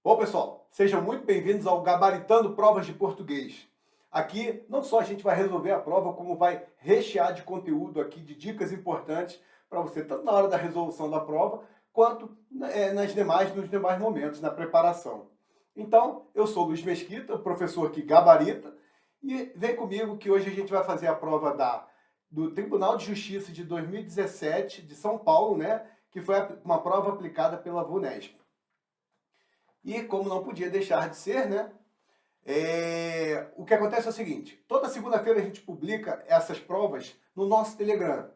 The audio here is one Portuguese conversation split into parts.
Bom, pessoal, sejam muito bem-vindos ao Gabaritando Provas de Português. Aqui, não só a gente vai resolver a prova, como vai rechear de conteúdo aqui, de dicas importantes para você, tanto na hora da resolução da prova, quanto nos demais momentos, na preparação. Então, eu sou Luiz Mesquita, o professor que gabarita, e vem comigo que hoje a gente vai fazer a prova do Tribunal de Justiça de 2017, de São Paulo, né? Que foi uma prova aplicada pela VUNESP. E como não podia deixar de ser, né? O que acontece é o seguinte: toda segunda-feira a gente publica essas provas no nosso Telegram.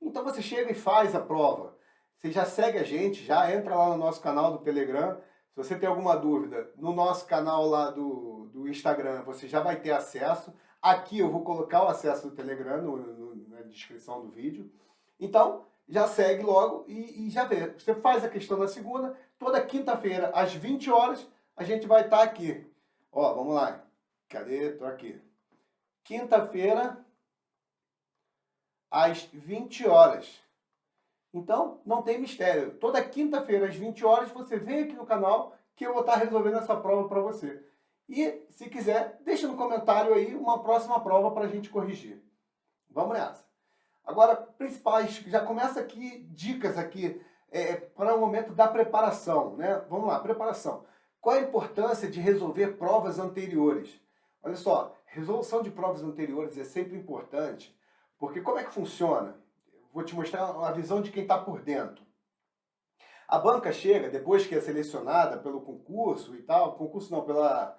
Então você chega e faz a prova. Você já segue a gente, já entra lá no nosso canal do Telegram. Se você tem alguma dúvida, no nosso canal lá do Instagram, você já vai ter acesso. Aqui eu vou colocar o acesso do Telegram na descrição do vídeo. Então, já segue logo e já vê. Você faz a questão na segunda, toda quinta-feira, às 20 horas, a gente vai estar aqui. Ó, vamos lá. Cadê? Tô aqui. Quinta-feira, às 20 horas. Então, não tem mistério. Toda quinta-feira, às 20 horas, você vem aqui no canal que eu vou estar resolvendo essa prova para você. E, se quiser, deixa no comentário aí uma próxima prova para a gente corrigir. Vamos nessa. Agora, principais, já começa aqui, dicas aqui, para o momento da preparação, né? Vamos lá, preparação. Qual a importância de resolver provas anteriores? Olha só, resolução de provas anteriores é sempre importante, porque como é que funciona? Vou te mostrar a visão de quem está por dentro. A banca chega, depois que é selecionada pelo concurso e tal, concurso não, pela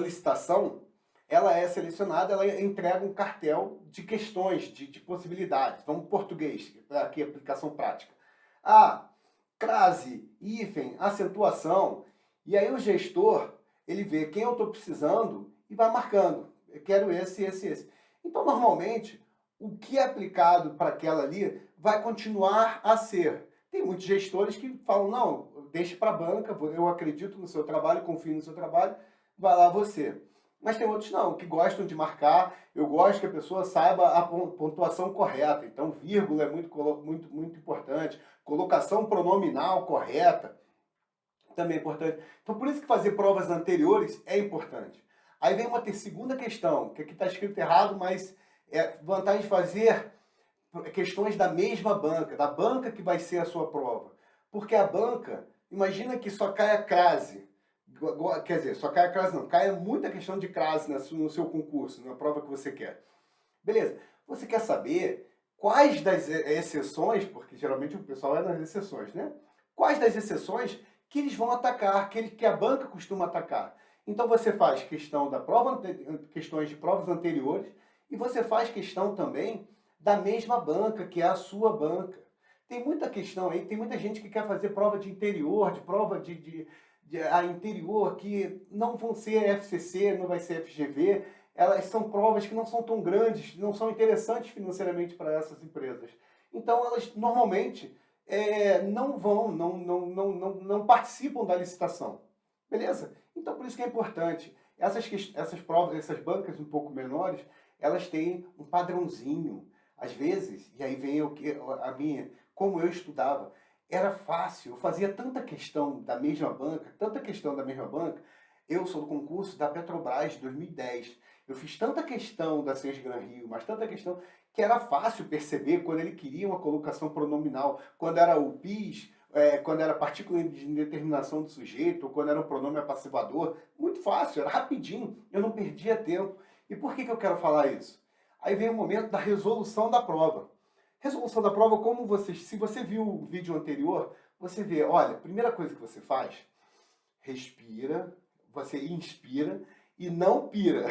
licitação, ela é selecionada, ela entrega um cartel de questões, de possibilidades. Vamos português, aqui aplicação prática. Crase, hífen, acentuação. E aí o gestor, ele vê quem eu estou precisando e vai marcando. Eu quero esse. Então, normalmente, o que é aplicado para aquela ali vai continuar a ser. Tem muitos gestores que falam, não, deixe para a banca, eu acredito no seu trabalho, confio no seu trabalho, vai lá você. Mas tem outros não, que gostam de marcar, eu gosto que a pessoa saiba a pontuação correta. Então, vírgula é muito importante, colocação pronominal correta também é importante. Então, por isso que fazer provas anteriores é importante. Aí vem uma segunda questão, que aqui está escrito errado, mas é vantagem de fazer questões da mesma banca, da banca que vai ser a sua prova. Porque a banca, imagina que só cai a crase. Quer dizer, só cai a crase não, cai muita questão de crase no seu concurso, na prova que você quer. Beleza, você quer saber quais das exceções, porque geralmente o pessoal é nas exceções, né? Quais das exceções que eles vão atacar, que a banca costuma atacar. Então você faz questão da prova, questões de provas anteriores, e você faz questão também da mesma banca, que é a sua banca. Tem muita questão aí, tem muita gente que quer fazer prova de interior, de prova de interior, que não vão ser FCC, não vai ser FGV. Elas são provas que não são tão grandes, não são interessantes financeiramente para essas empresas. Então, elas normalmente não participam da licitação. Beleza? Então, por isso que é importante. Essas provas, essas bancas um pouco menores, elas têm um padrãozinho. Às vezes, e aí vem a minha, como eu estudava, era fácil, eu fazia tanta questão da mesma banca, eu sou do concurso da Petrobras de 2010, eu fiz tanta questão da Sesc Gran Rio, mas tanta questão, que era fácil perceber quando ele queria uma colocação pronominal, quando era o PIS, quando era partícula de indeterminação do sujeito, ou quando era um pronome apassivador, muito fácil, era rapidinho, eu não perdia tempo. E por que eu quero falar isso? Aí vem o momento da resolução da prova. Resolução da prova, se você viu o vídeo anterior, você vê, olha, a primeira coisa que você faz, respira, você inspira e não pira.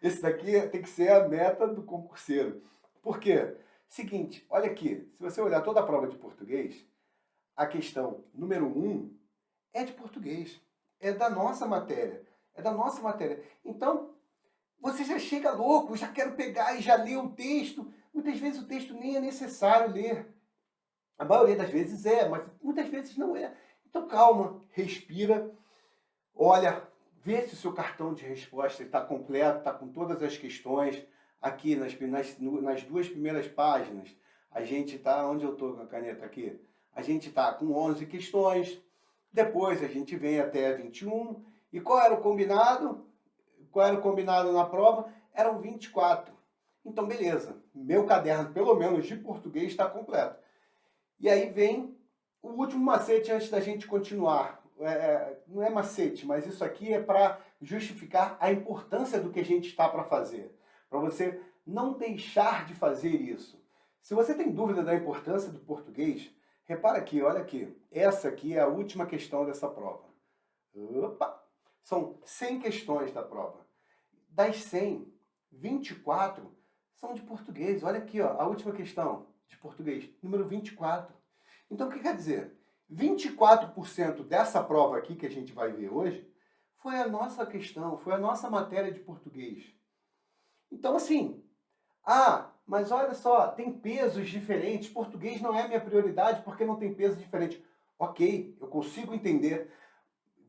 Esse daqui tem que ser a meta do concurseiro. Por quê? Seguinte, olha aqui, se você olhar toda a prova de português, a questão número 1 é de português, é da nossa matéria, Então, você já chega louco, já quero pegar e já ler o texto. Muitas vezes o texto nem é necessário ler. A maioria das vezes é, mas muitas vezes não é. Então calma, respira, olha, vê se o seu cartão de resposta está completo, está com todas as questões. Aqui nas duas primeiras páginas, a gente está, onde eu estou com a caneta aqui? A gente está com 11 questões. Depois a gente vem até 21. E qual era o combinado? Qual era o combinado na prova? Eram 24. Então, beleza. Meu caderno, pelo menos de português, está completo. E aí vem o último macete antes da gente continuar. Não é macete, mas isso aqui é para justificar a importância do que a gente está para fazer. Para você não deixar de fazer isso. Se você tem dúvida da importância do português, repara aqui, olha aqui. Essa aqui é a última questão dessa prova. Opa! São 100 questões da prova. Das 100, 24 são de português. Olha aqui, ó, a última questão de português, número 24. Então, o que quer dizer? 24% dessa prova aqui que a gente vai ver hoje foi a nossa questão, foi a nossa matéria de português. Então, assim, mas olha só, tem pesos diferentes, português não é minha prioridade porque não tem peso diferente. Ok, eu consigo entender.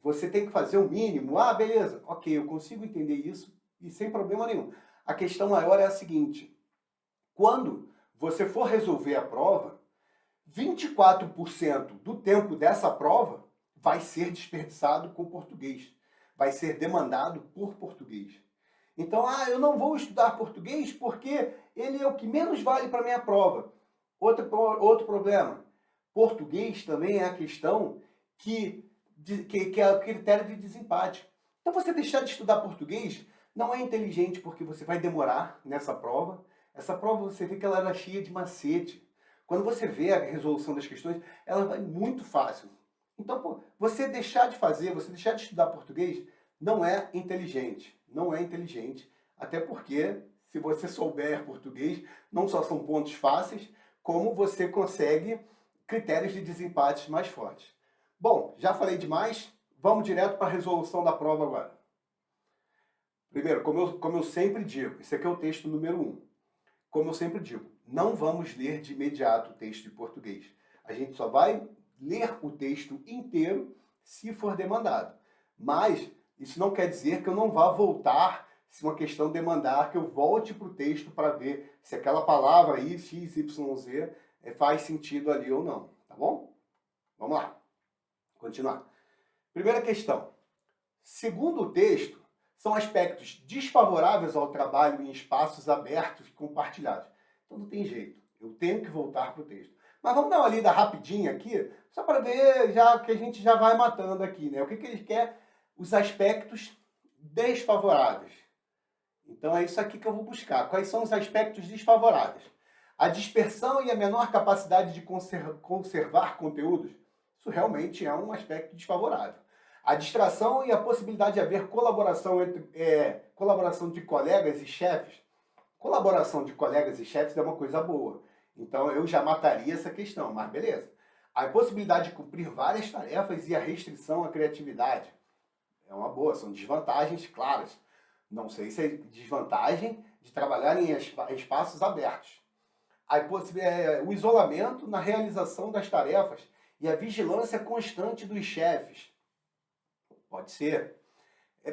Você tem que fazer o mínimo. Beleza, ok, eu consigo entender isso e sem problema nenhum. A questão maior é a seguinte: quando você for resolver a prova, 24% do tempo dessa prova vai ser desperdiçado com português, vai ser demandado por português. Então, eu não vou estudar português porque ele é o que menos vale para a minha prova. Outro problema, português também é a questão que é o critério de desempate. Então, você deixar de estudar português não é inteligente porque você vai demorar nessa prova. Essa prova você vê que ela era cheia de macete. Quando você vê a resolução das questões, ela vai muito fácil. Então, você deixar de fazer, você deixar de estudar português, não é inteligente. Não é inteligente. Até porque, se você souber português, não só são pontos fáceis, como você consegue critérios de desempate mais fortes. Bom, já falei demais, vamos direto para a resolução da prova agora. Primeiro, como eu sempre digo, esse aqui é o texto número 1. Como eu sempre digo, não vamos ler de imediato o texto de português. A gente só vai ler o texto inteiro se for demandado. Mas isso não quer dizer que eu não vá voltar, se uma questão demandar, que eu volte para o texto para ver se aquela palavra aí, x, y, z, faz sentido ali ou não. Tá bom? Vamos lá. Continuar. Primeira questão. Segundo o texto, são aspectos desfavoráveis ao trabalho em espaços abertos e compartilhados. Então não tem jeito, eu tenho que voltar para o texto. Mas vamos dar uma lida rapidinha aqui, só para ver já que a gente já vai matando aqui, né? O que ele quer? Os aspectos desfavoráveis. Então é isso aqui que eu vou buscar. Quais são os aspectos desfavoráveis? A dispersão e a menor capacidade de conservar conteúdos. Isso realmente é um aspecto desfavorável. A distração e a possibilidade de haver colaboração de colegas e chefes. Colaboração de colegas e chefes é uma coisa boa. Então eu já mataria essa questão, mas beleza. A possibilidade de cumprir várias tarefas e a restrição à criatividade. É uma boa, são desvantagens claras. Não sei se é desvantagem de trabalhar em espaços abertos. O isolamento na realização das tarefas e a vigilância constante dos chefes. Pode ser.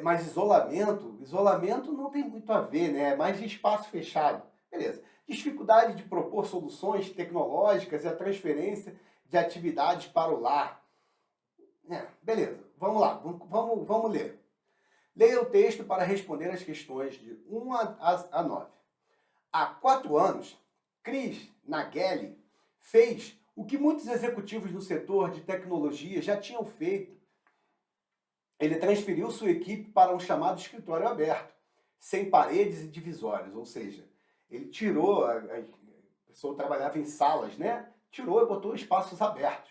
Mas isolamento não tem muito a ver, né? É mais de espaço fechado. Beleza. Dificuldade de propor soluções tecnológicas e a transferência de atividades para o lar. Beleza. Vamos lá. Vamos ler. Leia o texto para responder as questões de 1 a 9. Há 4 anos, Chris Nageli fez o que muitos executivos no setor de tecnologia já tinham feito. Ele transferiu sua equipe para um chamado escritório aberto, sem paredes e divisórias, ou seja, ele tirou, a pessoa trabalhava em salas, né? Tirou e botou espaços abertos.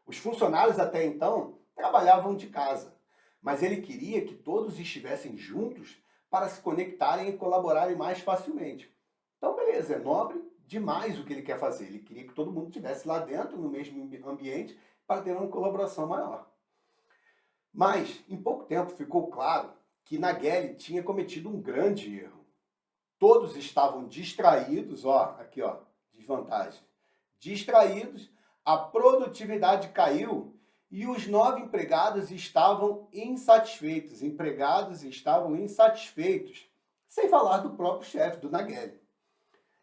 Os funcionários até então trabalhavam de casa, mas ele queria que todos estivessem juntos para se conectarem e colaborarem mais facilmente. Então, beleza, é nobre demais o que ele quer fazer. Ele queria que todo mundo estivesse lá dentro, no mesmo ambiente, para ter uma colaboração maior. Mas, em pouco tempo, ficou claro que Nageli tinha cometido um grande erro. Todos estavam distraídos, aqui, desvantagem. Distraídos, a produtividade caiu e os 9 empregados estavam insatisfeitos. Sem falar do próprio chefe, do Nageli.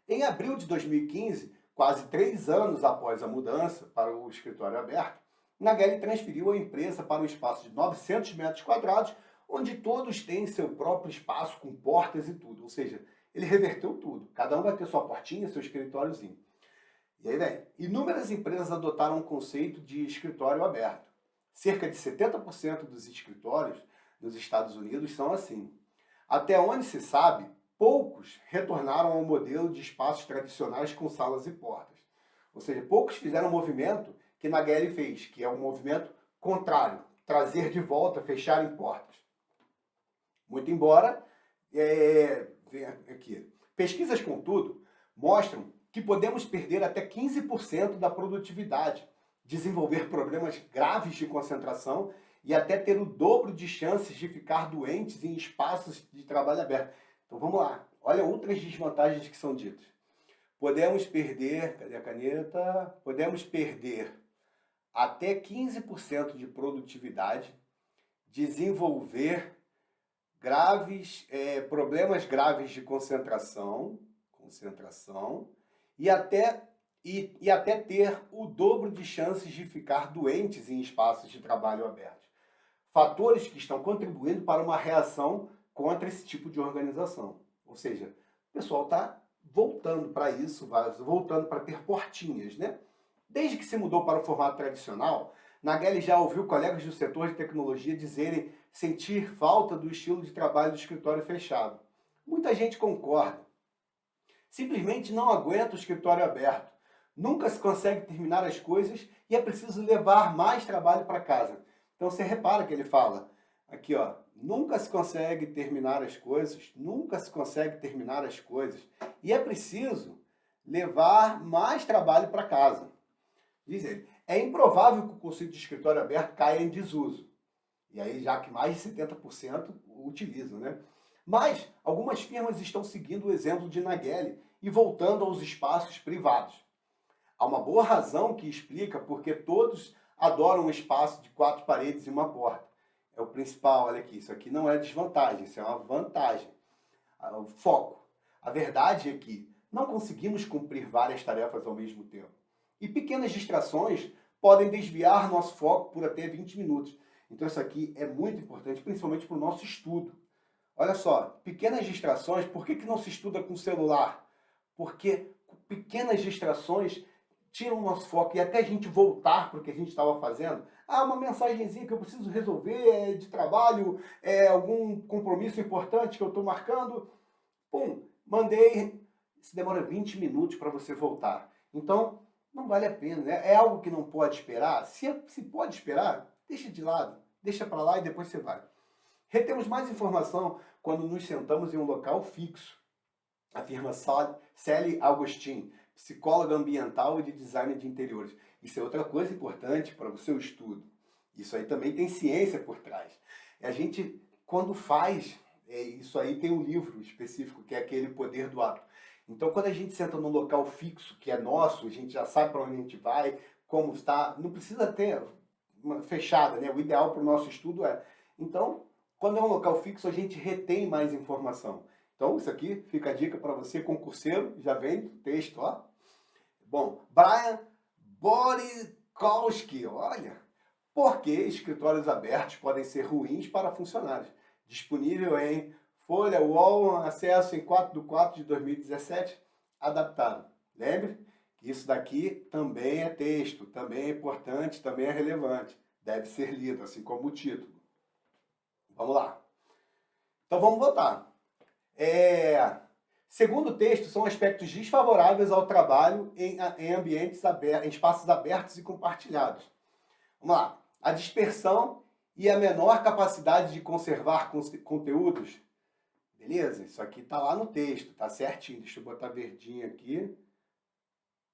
Em abril de 2015, quase 3 anos após a mudança para o escritório aberto, Nageli transferiu a empresa para um espaço de 900 metros quadrados, onde todos têm seu próprio espaço com portas e tudo. Ou seja, ele reverteu tudo. Cada um vai ter sua portinha, seu escritóriozinho. E aí vem, inúmeras empresas adotaram o conceito de escritório aberto. Cerca de 70% dos escritórios nos Estados Unidos são assim. Até onde se sabe, poucos retornaram ao modelo de espaços tradicionais com salas e portas. Ou seja, poucos fizeram o movimento que Nageli fez, que é um movimento contrário, trazer de volta, fechar em portas. Muito embora, pesquisas, contudo, mostram que podemos perder até 15% da produtividade, desenvolver problemas graves de concentração e até ter o dobro de chances de ficar doentes em espaços de trabalho aberto. Então vamos lá, olha outras desvantagens que são ditas. Podemos perder, cadê a caneta? Podemos perder até 15% de produtividade, desenvolver problemas graves de concentração e até ter o dobro de chances de ficar doentes em espaços de trabalho abertos. Fatores que estão contribuindo para uma reação contra esse tipo de organização. Ou seja, o pessoal está voltando para isso, voltando para ter portinhas, né? Desde que se mudou para o formato tradicional, Nageli já ouviu colegas do setor de tecnologia dizerem sentir falta do estilo de trabalho do escritório fechado. Muita gente concorda. Simplesmente não aguenta o escritório aberto. Nunca se consegue terminar as coisas e é preciso levar mais trabalho para casa. Então você repara que ele fala, aqui ó, nunca se consegue terminar as coisas, e é preciso levar mais trabalho para casa. Diz ele, é improvável que o conceito de escritório aberto caia em desuso. E aí, já que mais de 70% o utilizam, né? Mas algumas firmas estão seguindo o exemplo de Nageli e voltando aos espaços privados. Há uma boa razão que explica porque todos adoram um espaço de 4 paredes e uma porta. É o principal, olha aqui, isso aqui não é desvantagem, isso é uma vantagem. O foco. A verdade é que não conseguimos cumprir várias tarefas ao mesmo tempo. E pequenas distrações podem desviar nosso foco por até 20 minutos. Então isso aqui é muito importante, principalmente para o nosso estudo. Olha só, pequenas distrações, por que não se estuda com celular? Porque pequenas distrações tiram o nosso foco e até a gente voltar para o que a gente estava fazendo. Ah, uma mensagenzinha que eu preciso resolver de trabalho, algum compromisso importante que eu estou marcando. Pum, mandei. Isso demora 20 minutos para você voltar. Então, não vale a pena, né? É algo que não pode esperar. Se pode esperar, deixa de lado, deixa para lá e depois você vai. Retemos mais informação quando nos sentamos em um local fixo. Afirma Sally Augustin, psicóloga ambiental e de design de interiores. Isso é outra coisa importante para o seu estudo. Isso aí também tem ciência por trás. A gente, quando faz, isso aí tem um livro específico, que é aquele Poder do Hábito. Então, quando a gente senta num local fixo, que é nosso, a gente já sabe para onde a gente vai, como está, não precisa ter uma fechada, né? O ideal para o nosso estudo é... Então, quando é um local fixo, a gente retém mais informação. Então, isso aqui fica a dica para você, concurseiro, já vem o texto, ó. Bom, Brian Borikowski, olha, por que escritórios abertos podem ser ruins para funcionários? Disponível em Folha UOL, acesso em 4/4/2017, adaptado. Lembre que isso daqui também é texto, também é importante, também é relevante. Deve ser lido, assim como o título. Vamos lá. Então vamos votar. Segundo o texto, são aspectos desfavoráveis ao trabalho em ambientes abertos, em espaços abertos e compartilhados. Vamos lá. A dispersão e a menor capacidade de conservar conteúdos. Beleza? Isso aqui está lá no texto, tá certinho. Deixa eu botar verdinho aqui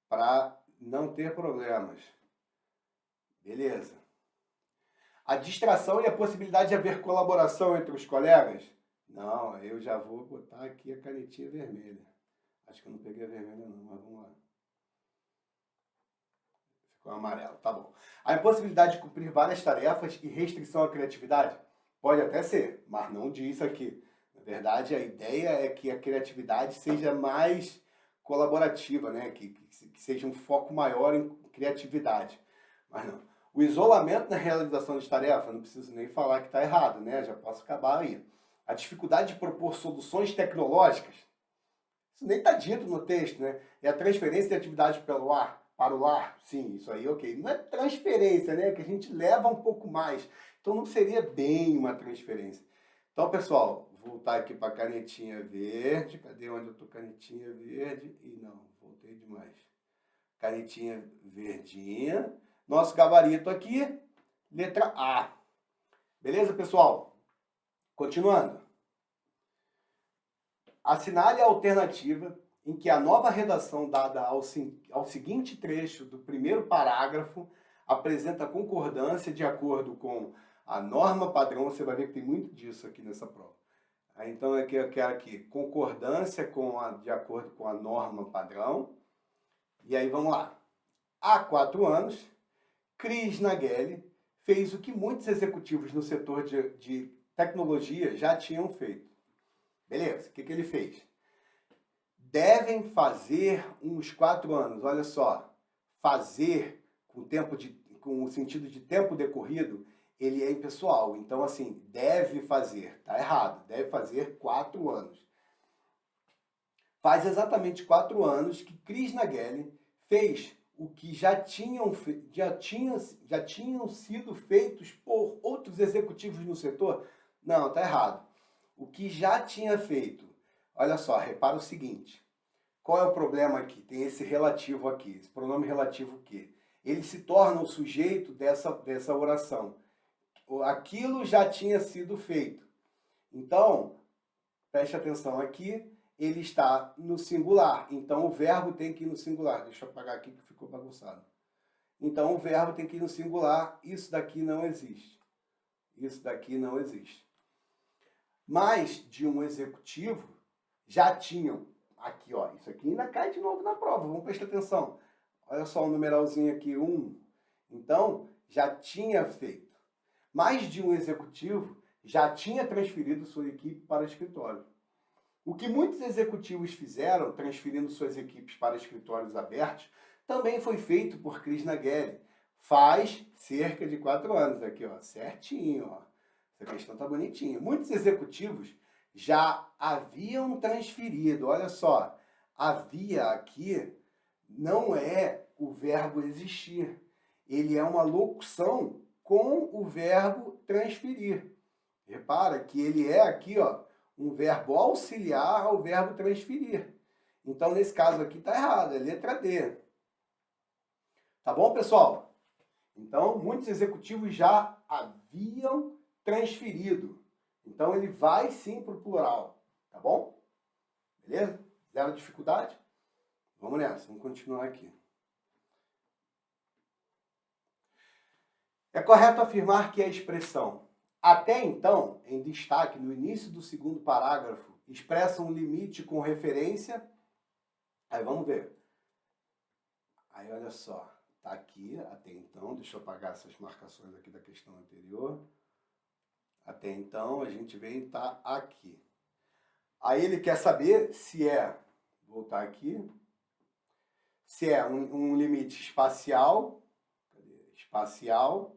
para não ter problemas. Beleza. A distração e a possibilidade de haver colaboração entre os colegas. Não, eu já vou botar aqui a canetinha vermelha. Acho que eu não peguei a vermelha não, mas vamos lá. Ficou amarelo, tá bom. A impossibilidade de cumprir várias tarefas e restrição à criatividade? Pode até ser, mas não diz aqui. Na verdade, a ideia é que a criatividade seja mais colaborativa, né? Que seja um foco maior em criatividade. Mas não. O isolamento na realização de tarefa, não preciso nem falar que está errado, né? Já posso acabar aí. A dificuldade de propor soluções tecnológicas, isso nem está dito no texto, né? É a transferência de atividade pelo ar, para o lar. Sim, isso aí, ok. Não é transferência, né? Que a gente leva um pouco mais. Então não seria bem uma transferência. Então, pessoal, vou voltar aqui para a canetinha verde. Cadê onde eu estou? Canetinha verde. E não, voltei demais. Canetinha verdinha. Nosso gabarito aqui, letra A. Beleza, pessoal? Continuando. Assinale a alternativa em que a nova redação dada ao seguinte trecho do primeiro parágrafo apresenta concordância de acordo com a norma padrão. Você vai ver que tem muito disso aqui nessa prova. Então, aqui eu quero aqui concordância de acordo com a norma padrão. E aí, vamos lá. Há 4 anos, Cris Nageli fez o que muitos executivos no setor de tecnologia já tinham feito. Beleza, o que ele fez? Devem fazer uns 4 anos. Olha só, fazer com o sentido de tempo decorrido, ele é impessoal. Então, assim, deve fazer. Tá errado. Deve fazer 4 anos. Faz exatamente 4 anos que Cris Nageli fez o que já tinham sido feitos por outros executivos no setor. Não, tá errado. O que já tinha feito. Olha só, repara o seguinte. Qual é o problema aqui? Tem esse relativo aqui, esse pronome relativo que ele se torna o sujeito dessa oração. Aquilo já tinha sido feito. Então, preste atenção aqui, ele está no singular. Então, o verbo tem que ir no singular. Deixa eu apagar aqui que ficou bagunçado. Então, o verbo tem que ir no singular. Isso daqui não existe. Isso daqui não existe. Mais de um executivo já tinham. Aqui, ó, isso aqui ainda cai de novo na prova, vamos prestar atenção. Olha só o numeralzinho aqui, 1. Então, já tinha feito. Mais de um executivo já tinha transferido sua equipe para o escritório. O que muitos executivos fizeram, transferindo suas equipes para escritórios abertos, também foi feito por Cris Nageli. Faz cerca de 4 anos aqui, ó, certinho, ó. Essa questão tá bonitinha. Muitos executivos já haviam transferido. Olha só, havia aqui não é o verbo existir. Ele é uma locução com o verbo transferir. Repara que ele é aqui, ó, um verbo auxiliar ao verbo transferir. Então, nesse caso aqui tá errado, é letra D. Tá bom, pessoal? Então, muitos executivos já haviam transferido. Então, ele vai sim para o plural, tá bom? Beleza? Zero dificuldade? Vamos nessa, vamos continuar aqui. É correto afirmar que a expressão até então, em destaque no início do segundo parágrafo, expressa um limite com referência. Aí vamos ver. Aí olha só, tá aqui até então, deixa eu apagar essas marcações aqui da questão anterior. Até então, a gente vem e tá aqui. Aí ele quer saber se é, vou voltar aqui, se é um limite espacial, espacial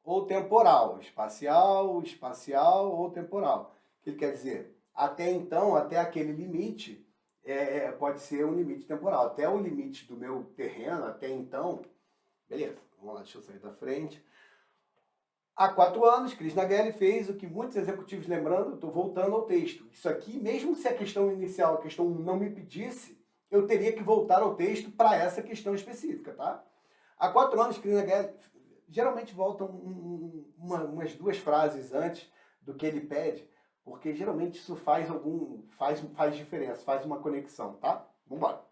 ou temporal. Espacial ou temporal. O que ele quer dizer? Até então, até aquele limite, pode ser um limite temporal. Até o limite do meu terreno, até então, beleza, vamos lá, deixa eu sair da frente. Há 4 anos, Cris Nageli fez o que muitos executivos, lembrando, estou voltando ao texto. Isso aqui, mesmo se a questão inicial, a questão 1 não me pedisse, eu teria que voltar ao texto para essa questão específica, tá? Há 4 anos, Cris Nageli, geralmente voltam umas 2 frases antes do que ele pede, porque geralmente isso faz diferença, faz uma conexão, tá? Vamos embora.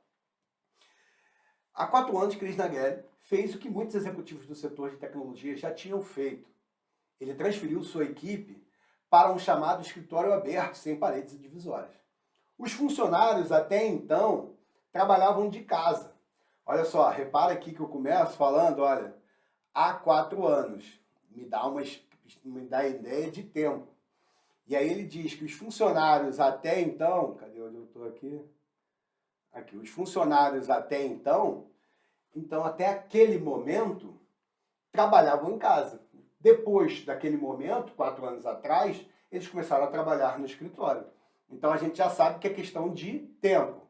Há 4 anos, Cris Nageli fez o que muitos executivos do setor de tecnologia já tinham feito. Ele transferiu sua equipe para um chamado escritório aberto, sem paredes divisórias. Os funcionários, até então, trabalhavam de casa. Olha só, repara aqui que eu começo falando, olha, há 4 anos. Me dá ideia de tempo. E aí ele diz que os funcionários até então... Cadê onde eu estou aqui? Aqui, os funcionários até então, até aquele momento, trabalhavam em casa. Depois daquele momento, 4 anos atrás, eles começaram a trabalhar no escritório. Então a gente já sabe que é questão de tempo.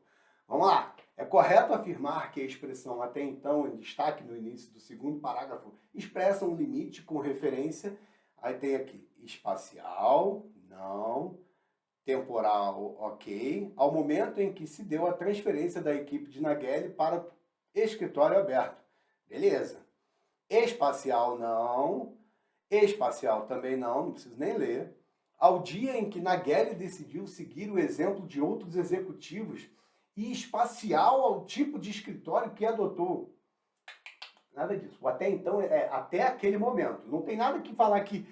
Vamos lá. É correto afirmar que a expressão até então, em destaque no início do segundo parágrafo, expressa um limite com referência, aí tem aqui, espacial, não, temporal, ok, ao momento em que se deu a transferência da equipe de Nageli para o escritório aberto. Beleza. Espacial, não. Espacial também não preciso nem ler. Ao dia em que Nageli decidiu seguir o exemplo de outros executivos e espacial ao tipo de escritório que adotou. Nada disso. O até então é até aquele momento. Não tem nada que falar que,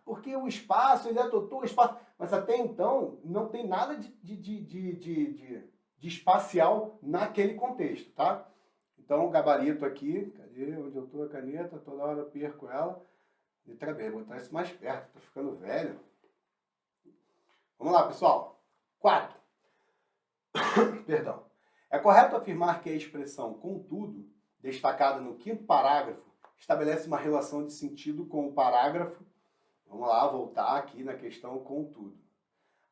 porque o espaço, ele adotou o espaço. Mas até então não tem nada de espacial naquele contexto, tá? Então o gabarito aqui, cadê onde eu tô a caneta? Toda hora eu perco ela. Letra B, vou botar isso mais perto, tô ficando velho. Vamos lá, pessoal. 4. Perdão. É correto afirmar que a expressão contudo, destacada no 5º parágrafo, estabelece uma relação de sentido com o parágrafo. Vamos lá, voltar aqui na questão contudo.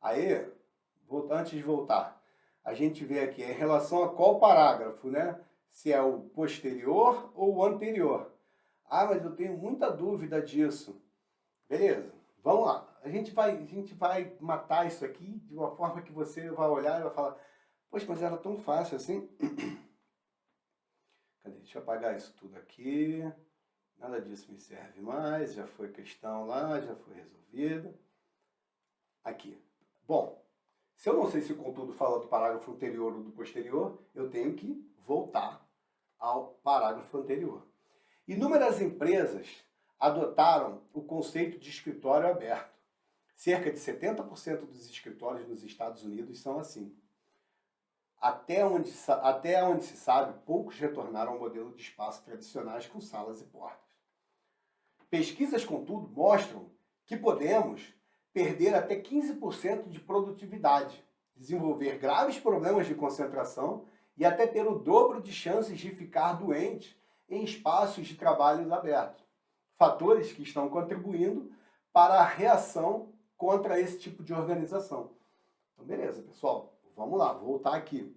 Aí, antes de voltar, a gente vê aqui em relação a qual parágrafo, né? Se é o posterior ou o anterior. Mas eu tenho muita dúvida disso. Beleza, vamos lá. A gente vai matar isso aqui de uma forma que você vai olhar e vai falar, poxa, mas era tão fácil assim. Cadê? Deixa eu apagar isso tudo aqui. Nada disso me serve mais. Já foi questão lá, já foi resolvida. Aqui. Bom, se eu não sei se o contudo fala do parágrafo anterior ou do posterior, eu tenho que voltar ao parágrafo anterior. Inúmeras empresas adotaram o conceito de escritório aberto. Cerca de 70% dos escritórios nos Estados Unidos são assim. Até onde se sabe, poucos retornaram ao modelo de espaço tradicionais com salas e portas. Pesquisas, contudo, mostram que podemos perder até 15% de produtividade, desenvolver graves problemas de concentração e até ter o dobro de chances de ficar doente em espaços de trabalho abertos. Fatores que estão contribuindo para a reação contra esse tipo de organização. Então, beleza, pessoal. Vamos lá, voltar aqui.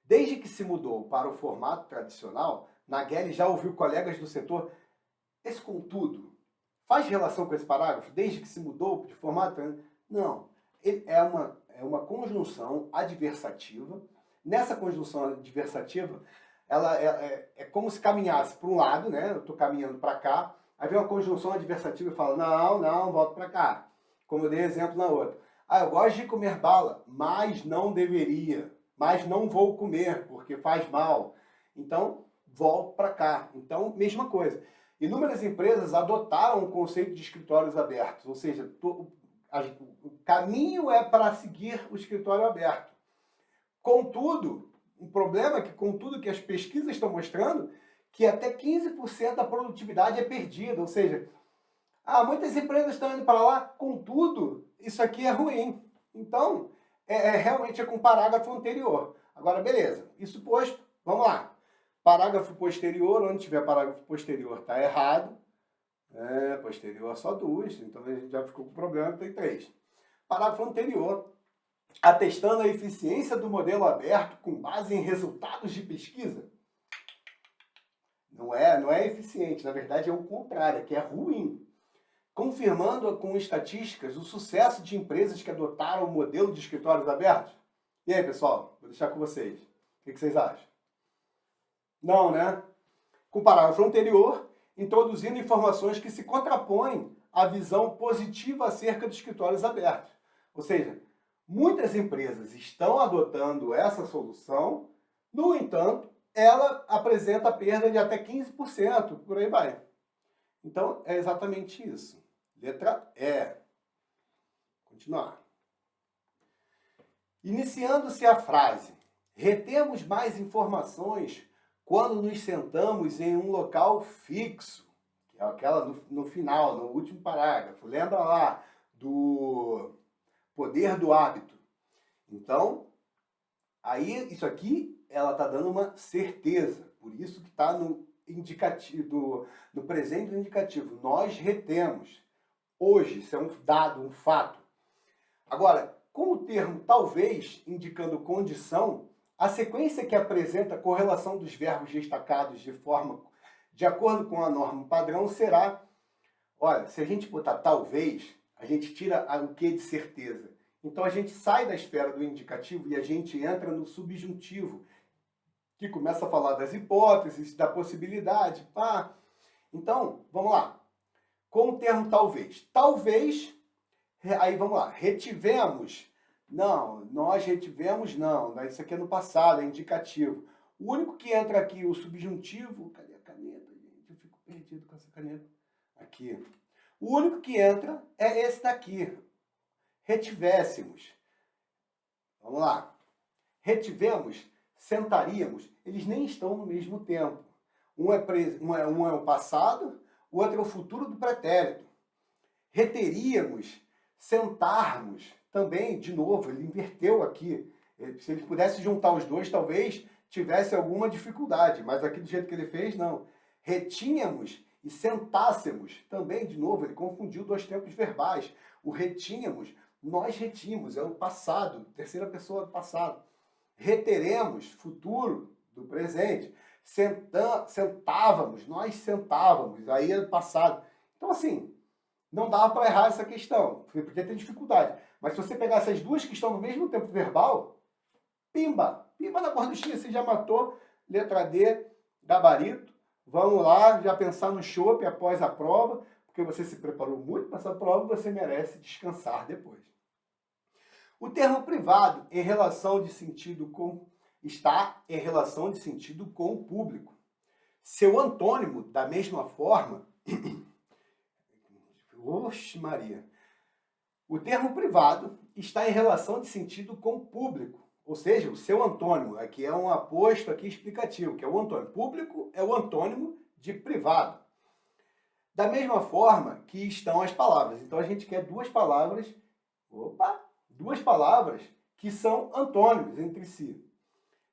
Desde que se mudou para o formato tradicional, Nageli já ouviu colegas do setor, esse contudo, faz relação com esse parágrafo? Desde que se mudou de formato? Não. É uma conjunção adversativa. Nessa conjunção adversativa, ela é como se caminhasse para um lado, né? Eu estou caminhando para cá, aí vem uma conjunção adversativa e fala, não, volto para cá. Como eu dei exemplo na outra. Eu gosto de comer bala, mas não deveria. Mas não vou comer, porque faz mal. Então, volto para cá. Então, mesma coisa. Inúmeras empresas adotaram o conceito de escritórios abertos, ou seja, o caminho é para seguir o escritório aberto. Contudo, o problema é que, contudo, que as pesquisas estão mostrando que até 15% da produtividade é perdida, ou seja, muitas empresas estão indo para lá, contudo, isso aqui é ruim. Então, realmente é com o parágrafo anterior. Agora, beleza, isso posto, vamos lá. Parágrafo posterior, onde tiver parágrafo posterior, está errado. Posterior só 2, então a gente já ficou com o problema, tem 3. Parágrafo anterior, atestando a eficiência do modelo aberto com base em resultados de pesquisa. Não é eficiente, na verdade é o contrário, que é ruim. Confirmando com estatísticas o sucesso de empresas que adotaram o modelo de escritórios abertos. E aí, pessoal, vou deixar com vocês. O que vocês acham? Não, né? Com o parágrafo anterior, introduzindo informações que se contrapõem à visão positiva acerca dos escritórios abertos. Ou seja, muitas empresas estão adotando essa solução, no entanto, ela apresenta perda de até 15%, por aí vai. Então, é exatamente isso. Letra E. Continuar. Iniciando-se a frase, retemos mais informações quando nos sentamos em um local fixo, que é aquela no final, no último parágrafo. Lembra lá do poder do hábito. Então, aí isso aqui, ela está dando uma certeza. Por isso que está no indicativo, do presente do indicativo. Nós retemos. Hoje, isso é um dado, um fato. Agora, com o termo talvez, indicando condição, a sequência que apresenta a correlação dos verbos destacados de acordo com a norma padrão será, olha, se a gente botar talvez, a gente tira o que de certeza. Então a gente sai da esfera do indicativo e a gente entra no subjuntivo, que começa a falar das hipóteses, da possibilidade, pá. Então, vamos lá. Com o termo talvez. Talvez, aí vamos lá, retivemos. Não, nós retivemos não. Isso aqui é no passado, é indicativo. O único que entra aqui, o subjuntivo... Cadê a caneta, gente? Eu fico perdido com essa caneta. Aqui. O único que entra é esse daqui. Retivéssemos. Vamos lá. Retivemos, sentaríamos. Eles nem estão no mesmo tempo. Um é o passado, o outro é o futuro do pretérito. Reteríamos, sentarmos. Também, de novo, ele inverteu aqui. Se ele pudesse juntar os dois, talvez tivesse alguma dificuldade. Mas aqui do jeito que ele fez, não. Retínhamos e sentássemos. Também, de novo, ele confundiu dois tempos verbais. O retínhamos, nós retimos, é o passado, terceira pessoa do passado. Reteremos, futuro do presente. Sentávamos, nós sentávamos, aí é do passado. Então, assim, não dá para errar essa questão, porque tem dificuldade. Mas se você pegar essas duas que estão no mesmo tempo verbal, pimba na gorduchinha, você já matou. Letra D, gabarito. Vamos lá, já pensar no chope após a prova, porque você se preparou muito para essa prova e você merece descansar depois. O termo privado está em relação de sentido com o público. Seu antônimo, da mesma forma... Oxe, Maria. O termo privado está em relação de sentido com o público. Ou seja, o seu antônimo, aqui é um aposto aqui explicativo, que é o antônimo. Público é o antônimo de privado. Da mesma forma que estão as palavras. Então a gente quer duas palavras que são antônimos entre si.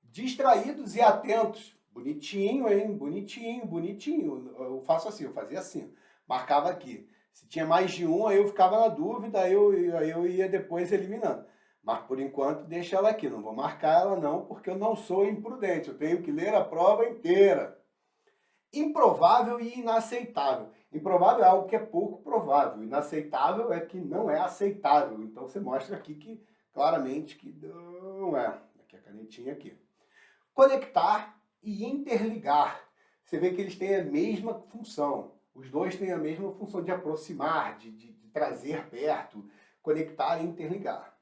Distraídos e atentos. Bonitinho, hein? Bonitinho, bonitinho. Eu faço assim, eu fazia assim. Marcava aqui. Se tinha mais de um, aí eu ficava na dúvida, aí eu ia depois eliminando. Mas, por enquanto, deixa ela aqui. Não vou marcar ela, não, porque eu não sou imprudente. Eu tenho que ler a prova inteira. Improvável e inaceitável. Improvável é algo que é pouco provável. Inaceitável é que não é aceitável. Então, você mostra aqui que, claramente, que não é. Aqui a canetinha aqui. Conectar e interligar. Você vê que eles têm a mesma função. Os dois têm a mesma função de aproximar, de trazer perto, conectar e interligar.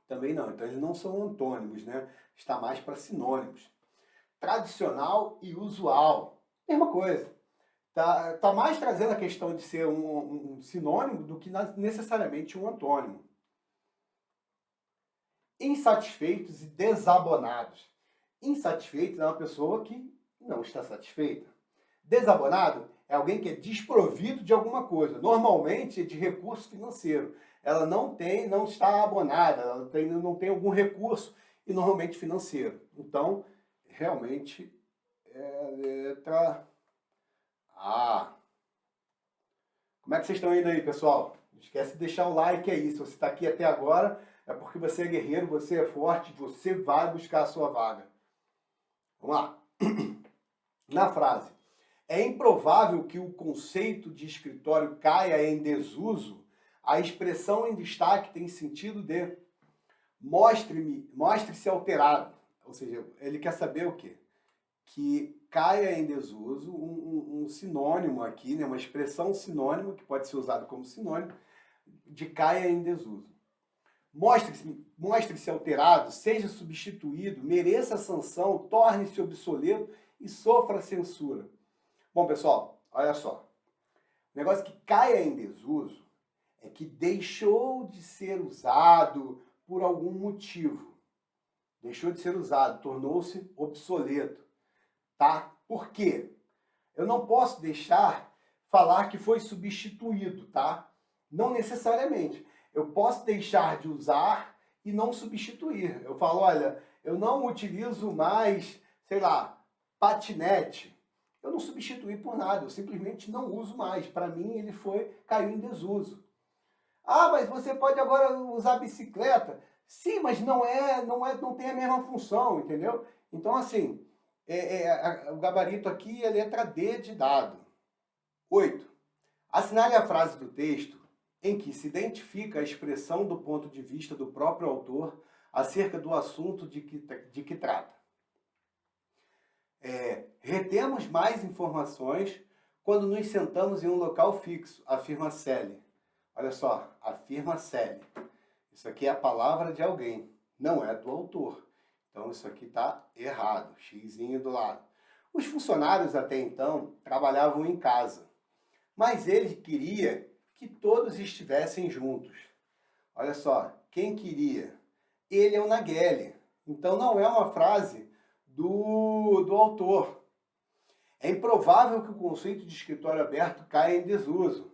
Também não, então eles não são antônimos, né? Está mais para sinônimos. Tradicional e usual, mesma coisa. Tá mais trazendo a questão de ser um sinônimo do que necessariamente um antônimo. Insatisfeitos e desabonados. Insatisfeito é uma pessoa que não está satisfeita. Desabonado é alguém que é desprovido de alguma coisa, normalmente de recurso financeiro. Ela não está abonada, ela não tem algum recurso, e normalmente financeiro. Então, realmente, é a letra A. Como é que vocês estão indo aí, pessoal? Não esquece de deixar o like aí. Se você está aqui até agora, é porque você é guerreiro, você é forte, você vai buscar a sua vaga. Vamos lá. Na frase. É improvável que o conceito de escritório caia em desuso. A expressão em destaque tem sentido de mostre-se alterado. Ou seja, ele quer saber o quê? Que caia em desuso, um sinônimo aqui, né? Uma expressão sinônima, que pode ser usado como sinônimo, de caia em desuso. Mostre-se alterado, seja substituído, mereça sanção, torne-se obsoleto e sofra censura. Bom, pessoal, olha só. O negócio que caia em desuso é que deixou de ser usado por algum motivo. Deixou de ser usado, tornou-se obsoleto. Tá? Por quê? Eu não posso deixar falar que foi substituído, tá? Não necessariamente. Eu posso deixar de usar e não substituir. Eu falo, olha, eu não utilizo mais, sei lá, patinete. eu não substituí por nada, eu simplesmente não uso mais. Para mim, ele caiu em desuso. Ah, mas você pode agora usar a bicicleta. Sim, mas não tem a mesma função, entendeu? Então, assim, o gabarito aqui é letra D de dado. 8. Assinale a frase do texto em que se identifica a expressão do ponto de vista do próprio autor acerca do assunto de que trata. Retemos mais informações quando nos sentamos em um local fixo, afirma Shelley. Olha só, afirma Shelley. Isso aqui é a palavra de alguém, não é do autor. Então isso aqui está errado, xizinho do lado. Os funcionários até então trabalhavam em casa, mas ele queria que todos estivessem juntos. Olha só, quem queria? Ele é o Nageli. Então não é uma frase do autor. É improvável que o conceito de escritório aberto caia em desuso.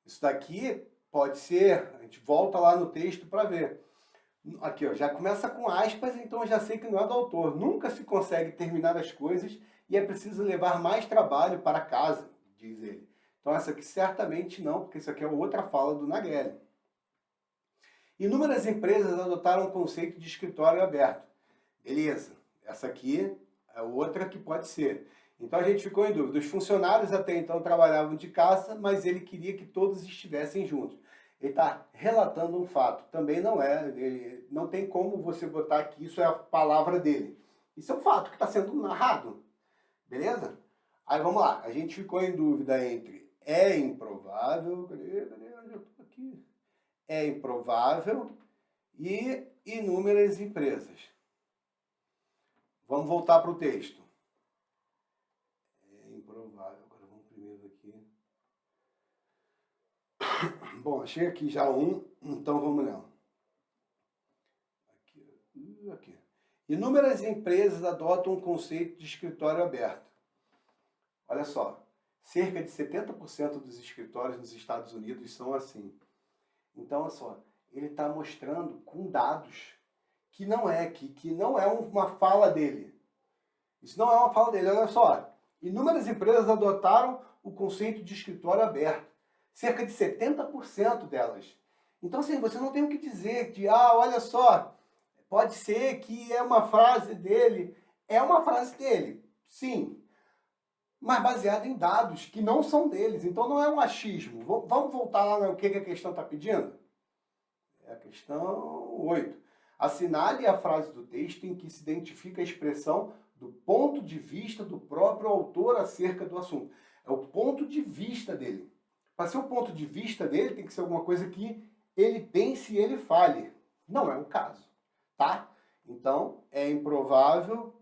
Isso daqui pode ser, a gente volta lá no texto para ver. Aqui, ó, já começa com aspas, então eu já sei que não é do autor. Nunca se consegue terminar as coisas e é preciso levar mais trabalho para casa, diz ele. Então essa aqui certamente não, porque isso aqui é outra fala do Nageli. Inúmeras empresas adotaram o conceito de escritório aberto. Beleza, essa aqui é outra que pode ser. Então a gente ficou em dúvida. Os funcionários até então trabalhavam de casa, mas ele queria que todos estivessem juntos. Ele está relatando um fato. Também não não tem como você botar que isso é a palavra dele. Isso é um fato que está sendo narrado. Beleza? Aí vamos lá. A gente ficou em dúvida entre é improvável. Cadê onde eu estou aqui? É improvável e inúmeras empresas. Vamos voltar para o texto. É improvável. Agora vamos primeiro aqui. Bom, achei aqui já um, então vamos nela. Aqui. Inúmeras empresas adotam um conceito de escritório aberto. Olha só, cerca de 70% dos escritórios nos Estados Unidos são assim. Então, olha só, ele está mostrando com dados que não é uma fala dele. Isso não é uma fala dele, olha só. Inúmeras empresas adotaram o conceito de escritório aberto. Cerca de 70% delas. Então, assim, você não tem o que dizer de, olha só, pode ser que é uma frase dele. É uma frase dele, sim. Mas baseada em dados que não são deles. Então, não é um achismo. Vamos voltar lá no que a questão está pedindo? É a questão 8. Assinale a frase do texto em que se identifica a expressão do ponto de vista do próprio autor acerca do assunto. É o ponto de vista dele. Para ser o ponto de vista dele, tem que ser alguma coisa que ele pense e ele fale. Não é o caso, tá? Então, é improvável...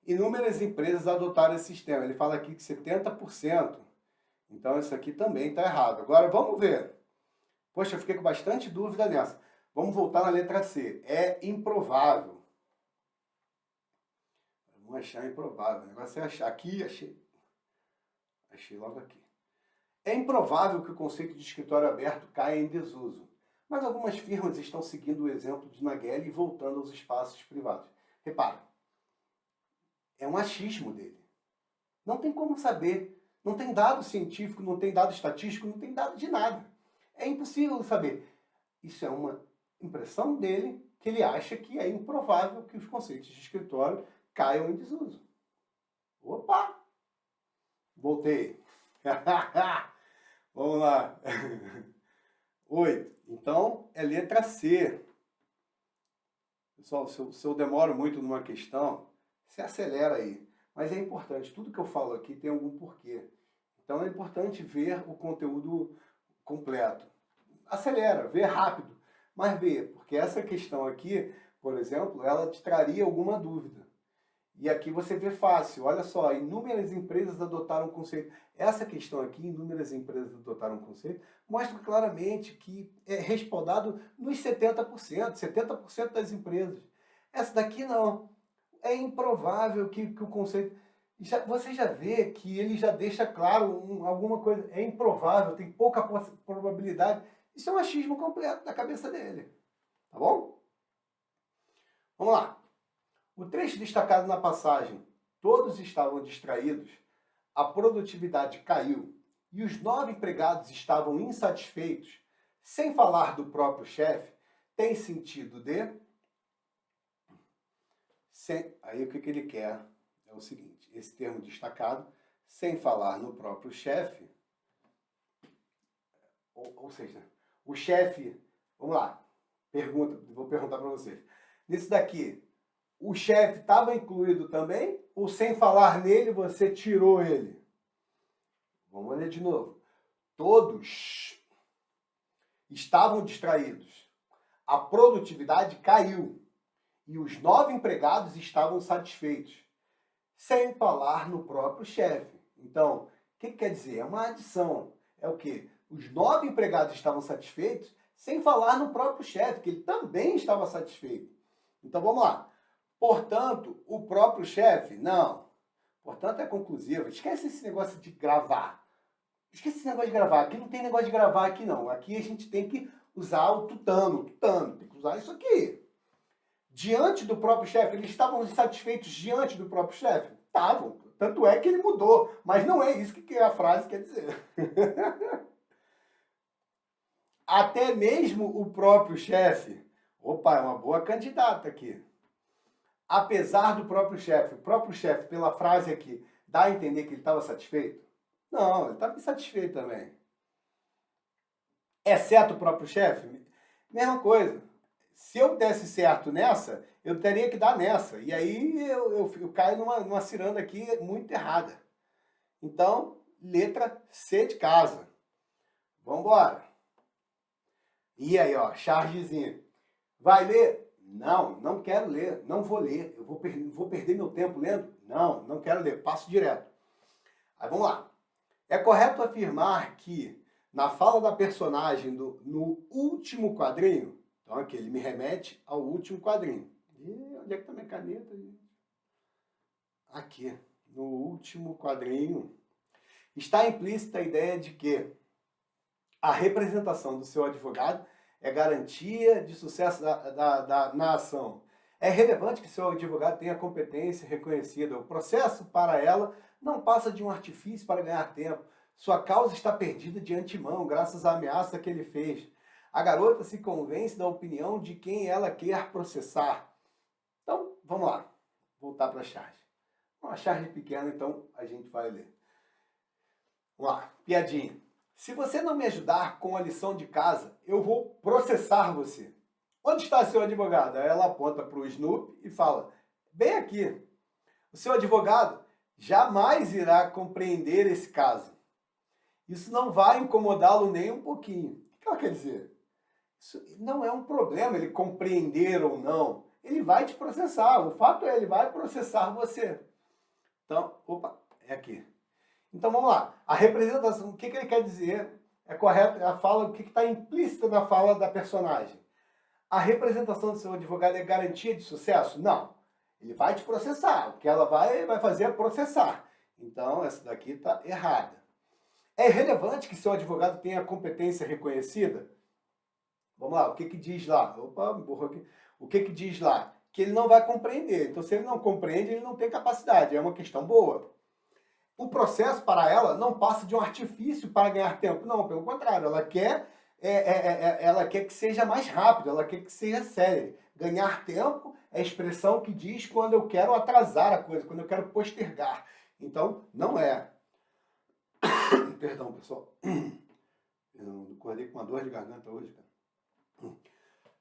Inúmeras empresas adotaram esse sistema. Ele fala aqui que 70%. Então, isso aqui também está errado. Agora, vamos ver. Poxa, eu fiquei com bastante dúvida nessa. Vamos voltar na letra C. É improvável. Vamos achar improvável. O negócio é achar. Aqui, achei. Achei logo aqui. É improvável que o conceito de escritório aberto caia em desuso, mas algumas firmas estão seguindo o exemplo de Nageli e voltando aos espaços privados. Repara, é um achismo dele. Não tem como saber. Não tem dado científico, não tem dado estatístico, não tem dado de nada. É impossível saber. Isso é uma impressão dele, que ele acha que é improvável que os conceitos de escritório caiam em desuso. Opa! Voltei. Vamos lá. 8. Então, é letra C. Pessoal, se eu demoro muito numa questão, se acelera aí. Mas é importante, tudo que eu falo aqui tem algum porquê. Então é importante ver o conteúdo completo. Acelera, vê rápido, mas vê, porque essa questão aqui, por exemplo, ela te traria alguma dúvida. E aqui você vê fácil, olha só, inúmeras empresas adotaram o conceito. Essa questão aqui, inúmeras empresas adotaram o conceito, mostra claramente que é respaldado nos 70% das empresas. Essa daqui não. É improvável que o conceito... você já vê que ele já deixa claro alguma coisa. É improvável, tem pouca probabilidade. Isso é um achismo completo da cabeça dele. Tá bom? Vamos lá. O trecho destacado na passagem todos estavam distraídos, a produtividade caiu e os 9 empregados estavam insatisfeitos, sem falar do próprio chefe, tem sentido de... Aí o que ele quer é o seguinte, esse termo destacado, sem falar no próprio chefe, ou seja, o chefe, vamos lá, vou perguntar para vocês, nisso daqui, o chefe estava incluído também, ou sem falar nele você tirou ele? Vamos ler de novo. Todos estavam distraídos, a produtividade caiu e os 9 empregados estavam satisfeitos, sem falar no próprio chefe. Então, o que quer dizer? É uma adição. É o quê? Os 9 empregados estavam satisfeitos, sem falar no próprio chefe, que ele também estava satisfeito. Então, vamos lá. Portanto, o próprio chefe? Não. Portanto, é conclusiva. Esquece esse negócio de gravar. Esquece esse negócio de gravar. Aqui não tem negócio de gravar aqui, não. Aqui a gente tem que usar o tutano. Tem que usar isso aqui. Diante do próprio chefe, eles estavam insatisfeitos diante do próprio chefe? Estavam. Tanto é que ele mudou. Mas não é isso que a frase quer dizer. Até mesmo o próprio chefe. Opa, é uma boa candidata aqui. Apesar do próprio chefe, o próprio chefe, pela frase aqui, dá a entender que ele estava satisfeito? Não, ele estava insatisfeito também. Exceto o próprio chefe? Mesma coisa. Se eu desse certo nessa, eu teria que dar nessa. E aí eu caio numa ciranda aqui muito errada. Então, letra C de casa. Vamos embora. E aí, ó, chargezinho. Vai ler? Não, não quero ler, não vou ler. Eu vou perder meu tempo lendo? Não, não quero ler, passo direto. Aí vamos lá. É correto afirmar que na fala da personagem no último quadrinho, então aqui ele me remete ao último quadrinho. E onde é que está minha caneta? Aqui, no último quadrinho, está implícita a ideia de que a representação do seu advogado é garantia de sucesso na ação. É relevante que seu advogado tenha competência reconhecida. O processo para ela não passa de um artifício para ganhar tempo. Sua causa está perdida de antemão, graças à ameaça que ele fez. A garota se convence da opinião de quem ela quer processar. Então, vamos lá. Voltar para a charge. Uma charge pequena, então a gente vai ler. Vamos lá. Piadinha. Se você não me ajudar com a lição de casa, eu vou processar você. Onde está seu advogado? Aí ela aponta para o Snoopy e fala, bem aqui. O seu advogado jamais irá compreender esse caso. Isso não vai incomodá-lo nem um pouquinho. O que ela quer dizer? Isso não é um problema ele compreender ou não. Ele vai te processar. O fato é, ele vai processar você. Então, opa, é aqui. Então vamos lá. A representação, o que ele quer dizer? É correto, a fala, o que está implícito na fala da personagem? A representação do seu advogado é garantia de sucesso? Não. Ele vai te processar. O que ela vai fazer é processar. Então, essa daqui está errada. É relevante que seu advogado tenha competência reconhecida? Vamos lá, o que diz lá? Opa, borrou aqui. O que diz lá? Que ele não vai compreender. Então, se ele não compreende, ele não tem capacidade. É uma questão boa. O processo para ela não passa de um artifício para ganhar tempo. Não, pelo contrário, ela quer que seja mais rápido, ela quer que seja célere. Ganhar tempo é a expressão que diz quando eu quero atrasar a coisa, quando eu quero postergar. Então, não é. Perdão, pessoal. Eu acordei com uma dor de garganta hoje, cara.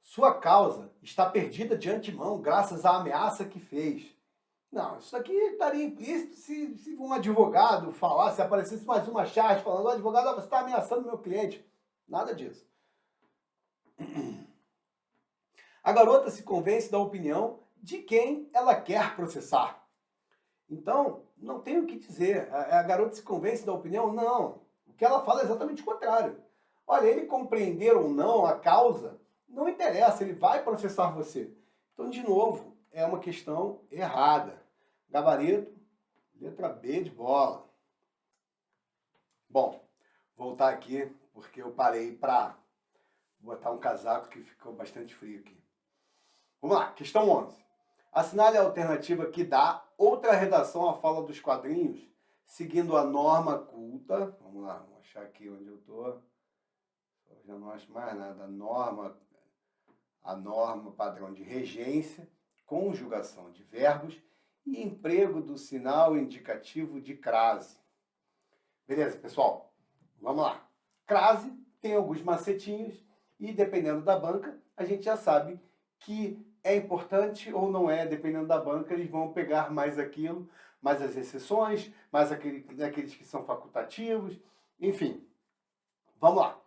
Sua causa está perdida de antemão graças à ameaça que fez. Não, isso aqui estaria implícito se um advogado falasse, se aparecesse mais uma charge falando, o advogado, você está ameaçando meu cliente. Nada disso. A garota se convence da opinião de quem ela quer processar. Então, não tem o que dizer. A garota se convence da opinião? Não. O que ela fala é exatamente o contrário. Olha, ele compreender ou não a causa, não interessa, ele vai processar você. Então, de novo, é uma questão errada. Gabarito, letra B de bola. Bom, voltar aqui, porque eu parei para botar um casaco que ficou bastante frio aqui. Vamos lá, questão 11. Assinale a alternativa que dá outra redação à fala dos quadrinhos, seguindo a norma culta. Vamos lá, vamos achar aqui onde eu estou. Já não acho mais nada. A norma padrão de regência, conjugação de verbos e emprego do sinal indicativo de crase. Beleza, pessoal? Vamos lá. Crase tem alguns macetinhos e, dependendo da banca, a gente já sabe que é importante ou não é, dependendo da banca, eles vão pegar mais aquilo, mais as exceções, mais aqueles que são facultativos, enfim. Vamos lá.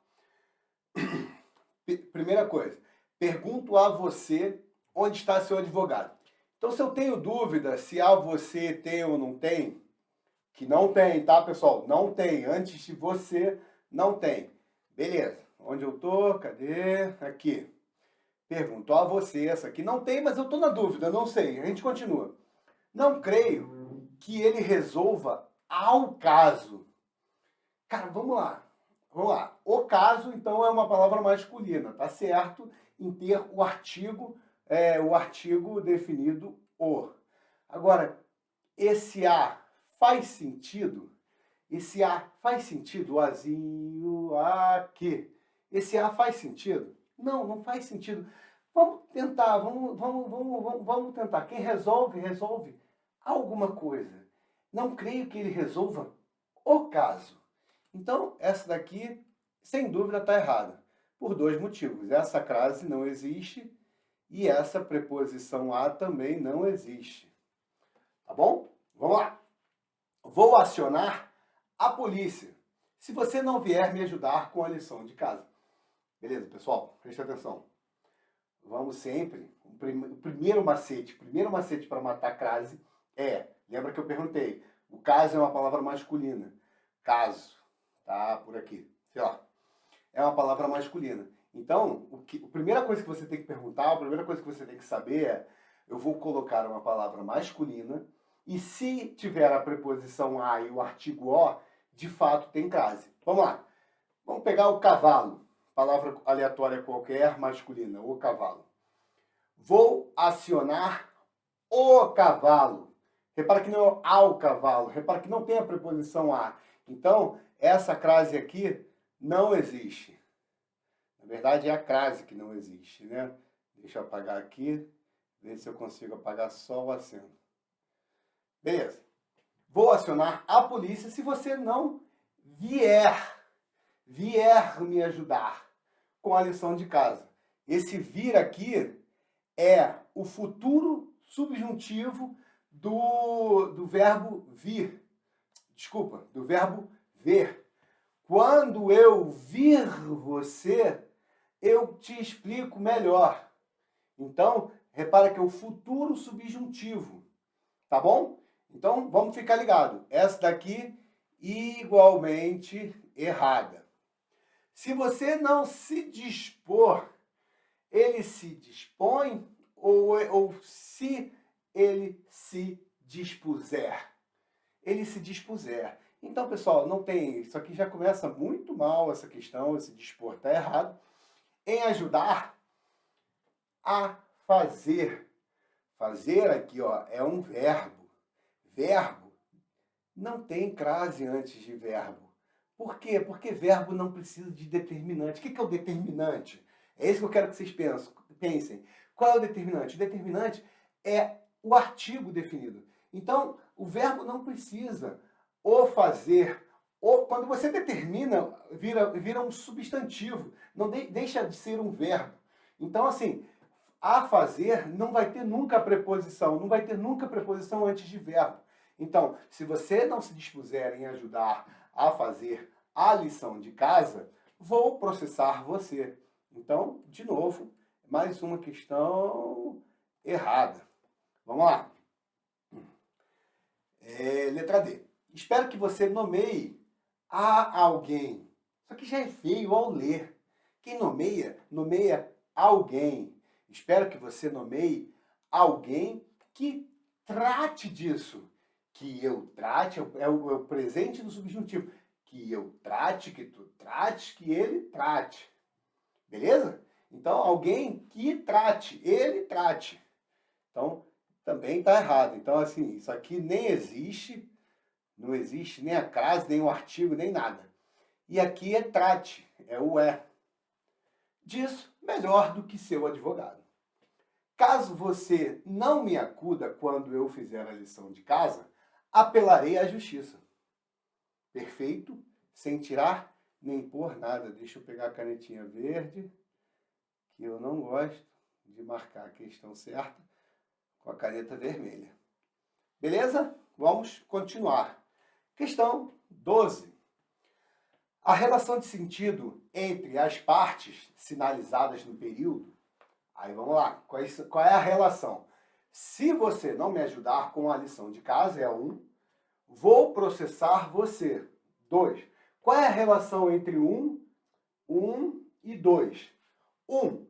Primeira coisa, pergunto a você onde está seu advogado. Então, se eu tenho dúvida se a você tem ou não tem, que não tem, tá, pessoal? Não tem. Antes de você, não tem. Beleza. Onde eu tô? Cadê? Aqui. Pergunto a você, essa aqui não tem, mas eu tô na dúvida, não sei. A gente continua. Não creio que ele resolva ao caso. Cara, vamos lá. Vamos lá. O caso, então, é uma palavra masculina, tá certo? Em ter o artigo definido o. Agora, esse a faz sentido? Esse a faz sentido? O azinho, aqui. Esse a faz sentido? Não, não faz sentido. Vamos tentar, vamos tentar. Quem resolve, resolve alguma coisa. Não creio que ele resolva o caso. Então, essa daqui, sem dúvida, está errada. Por dois motivos. Essa crase não existe e essa preposição a também não existe. Tá bom? Vamos lá. Vou acionar a polícia se você não vier me ajudar com a lição de casa. Beleza, pessoal? Preste atenção. Vamos sempre... O primeiro macete para matar crase é... Lembra que eu perguntei? O caso é uma palavra masculina. Caso. Tá por aqui. Sei lá. É uma palavra masculina. Então, a primeira coisa que você tem que perguntar, a primeira coisa que você tem que saber é: eu vou colocar uma palavra masculina e se tiver a preposição a e o artigo o, de fato tem crase. Vamos lá. Vamos pegar o cavalo. Palavra aleatória qualquer, masculina. O cavalo. Vou acionar o cavalo. Repara que não é ao cavalo. Repara que não tem a preposição a. Então, essa crase aqui não existe. Na verdade, é a crase que não existe, né? Deixa eu apagar aqui. Ver se eu consigo apagar só o acento. Beleza. Vou acionar a polícia se você não vier me ajudar com a lição de casa. Esse vir aqui é o futuro subjuntivo do verbo vir. Desculpa, do verbo ver. Quando eu vir você, eu te explico melhor. Então, repara que é o futuro subjuntivo. Tá bom? Então, vamos ficar ligado. Essa daqui, igualmente errada. Se você não se dispor, ele se dispõe ou se ele se dispuser? Ele se dispuser. Então, pessoal, não tem... Isso aqui já começa muito mal, essa questão, esse dispor está errado. Em ajudar a fazer. Fazer aqui, ó, é um verbo. Verbo não tem crase antes de verbo. Por quê? Porque verbo não precisa de determinante. O que é o determinante? É isso que eu quero que vocês pensem. Qual é o determinante? O determinante é o artigo definido. Então, o verbo não precisa o fazer. Quando você determina, vira um substantivo. Não deixa de ser um verbo. Então, assim, a fazer não vai ter nunca preposição. Não vai ter nunca preposição antes de verbo. Então, se você não se dispuser em ajudar a fazer a lição de casa, vou processar você. Então, de novo, mais uma questão errada. Vamos lá. Letra D. Espero que você nomeie a alguém. Isso aqui já é feio ao ler. Quem nomeia, nomeia alguém. Espero que você nomeie alguém que trate disso. Que eu trate, é o presente do subjuntivo. Que eu trate, que tu trates, que ele trate. Beleza? Então, alguém que trate, ele trate. Então, também está errado. Então, assim, isso aqui nem existe, não existe nem a crase, nem o artigo, nem nada. E aqui é trate, é o é. Disso, melhor do que seu advogado. Caso você não me acuda quando eu fizer a lição de casa, apelarei à justiça. Perfeito? Sem tirar nem pôr nada. Deixa eu pegar a canetinha verde, que eu não gosto de marcar a questão certa com a caneta vermelha. Beleza? Vamos continuar. Questão 12. A relação de sentido entre as partes sinalizadas no período. Aí vamos lá. Qual é a relação? Se você não me ajudar com a lição de casa, é 1. Vou processar você. 2. Qual é a relação entre 1 e 2? 1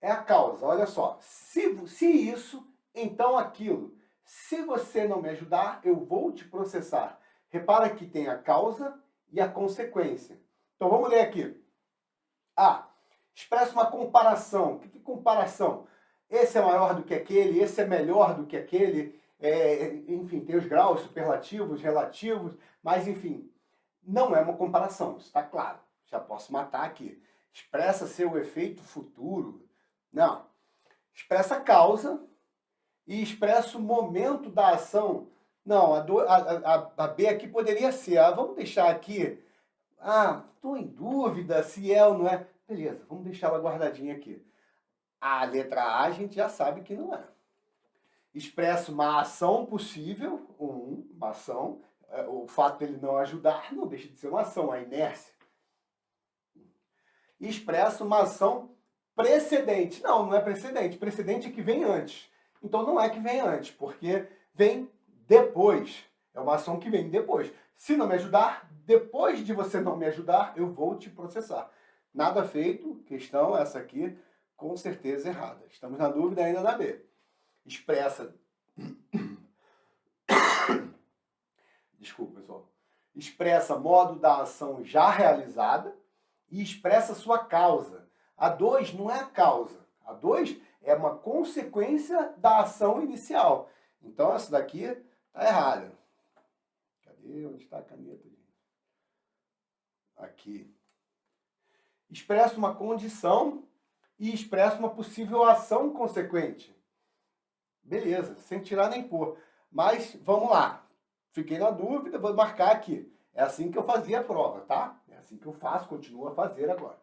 é a causa. Olha só. Se isso, então aquilo. Se você não me ajudar, eu vou te processar. Repara que tem a causa e a consequência. Então vamos ler aqui. A. Expressa uma comparação. O que é comparação? Esse é maior do que aquele, esse é melhor do que aquele. Enfim, tem os graus superlativos, relativos, mas enfim, não é uma comparação, isso está claro. Já posso matar aqui. Expressa seu efeito futuro. Não. Expressa a causa e expressa o momento da ação. Não, a B aqui poderia ser. Vamos deixar aqui. Estou em dúvida se é ou não é. Beleza, vamos deixar ela guardadinha aqui. A letra A a gente já sabe que não é. Expressa uma ação possível, uma ação. O fato dele não ajudar não deixa de ser uma ação, a inércia. Expressa uma ação precedente. Não é precedente. Precedente é que vem antes. Então não é que vem antes, porque vem depois. É uma ação que vem depois. Se não me ajudar, depois de você não me ajudar, eu vou te processar. Nada feito, questão essa aqui, com certeza errada. Estamos na dúvida ainda da B. Expressa... Desculpa, pessoal. Expressa modo da ação já realizada e expressa sua causa. A 2 não é a causa. A 2 é uma consequência da ação inicial. Então, essa daqui está errada. Cadê? Onde está a caneta? Aqui. Expressa uma condição e expressa uma possível ação consequente. Beleza, sem tirar nem pôr. Mas, vamos lá. Fiquei na dúvida, vou marcar aqui. É assim que eu fazia a prova, tá? É assim que eu faço, continuo a fazer agora.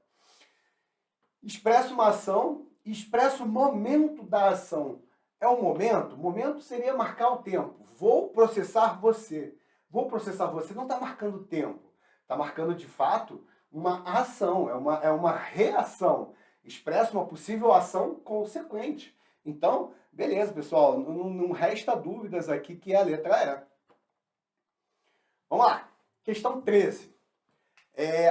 Expressa uma ação, expressa o momento da ação. É um momento? Momento seria marcar o tempo. Vou processar você. Vou processar você não está marcando tempo. Está marcando, de fato, uma ação, é uma reação. Expressa uma possível ação consequente. Então, beleza, pessoal, não resta dúvidas aqui que é a letra E. Vamos lá. Questão 13.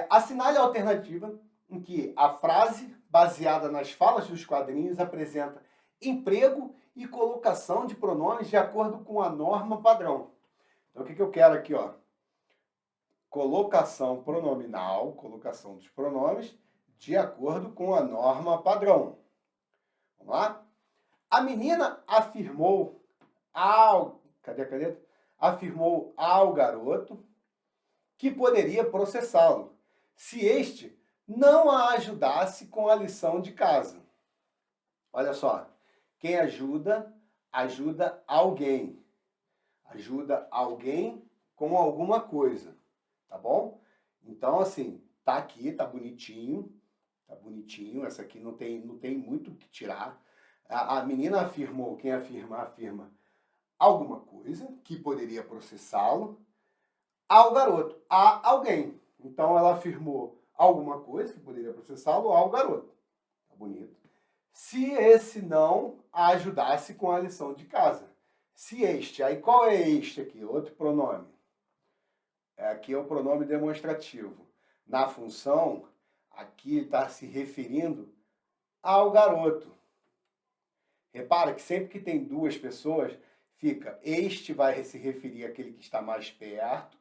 Assinale a alternativa em que a frase, baseada nas falas dos quadrinhos, apresenta emprego e colocação de pronomes de acordo com a norma padrão. Então, o que eu quero aqui, ó? Colocação pronominal, colocação dos pronomes, de acordo com a norma padrão. Vamos lá? A menina afirmou ao... Cadê a caneta? Afirmou ao garoto que poderia processá-lo se este não a ajudasse com a lição de casa. Olha só, quem ajuda, ajuda alguém. Ajuda alguém com alguma coisa, tá bom? Então, assim, tá aqui, tá bonitinho, essa aqui não tem muito o que tirar. A menina afirmou, quem afirma alguma coisa que poderia processá-lo ao garoto, a alguém. Então, ela afirmou alguma coisa que poderia processá-lo ao garoto. Tá bonito. Se esse não a ajudasse com a lição de casa. Se este, aí qual é este aqui? Outro pronome. Aqui é o pronome demonstrativo. Na função, aqui está se referindo ao garoto. Repara que sempre que tem duas pessoas, fica este vai se referir àquele que está mais perto,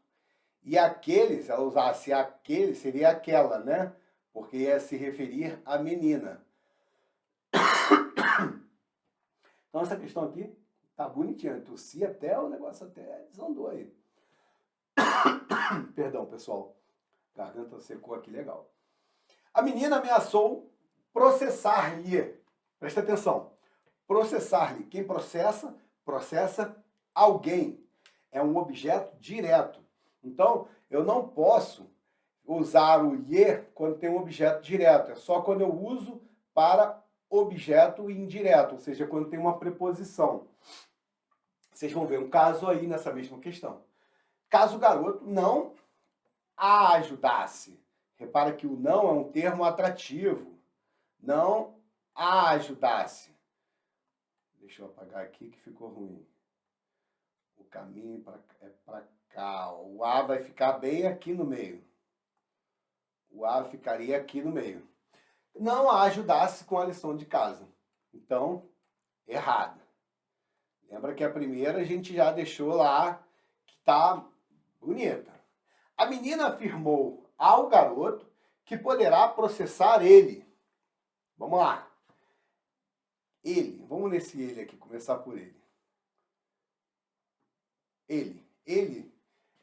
e aquele, se ela usasse aquele, seria aquela, né? Porque ia se referir à menina. Então, essa questão aqui Tá bonitinho. Eu tossi até, o negócio até desandou aí. Perdão, pessoal. Garganta secou aqui legal. A menina ameaçou processar-lhe. Presta atenção. Processar-lhe. Quem processa, processa alguém. É um objeto direto. Então, eu não posso usar o lhe quando tem um objeto direto. É só quando eu uso para objeto indireto, ou seja, quando tem uma preposição. Vocês vão ver um caso aí nessa mesma questão. Caso o garoto não a ajudasse. Repara que o não é um termo atrativo. Não a ajudasse. Deixa eu apagar aqui que ficou ruim. O caminho é para cá. O A vai ficar bem aqui no meio. O A ficaria aqui no meio. Não a ajudasse com a lição de casa. Então, errado. Lembra que a primeira a gente já deixou lá que tá bonita. A menina afirmou ao garoto que poderá processar ele. Vamos lá. Ele. Vamos nesse ele aqui, começar por ele. Ele. Ele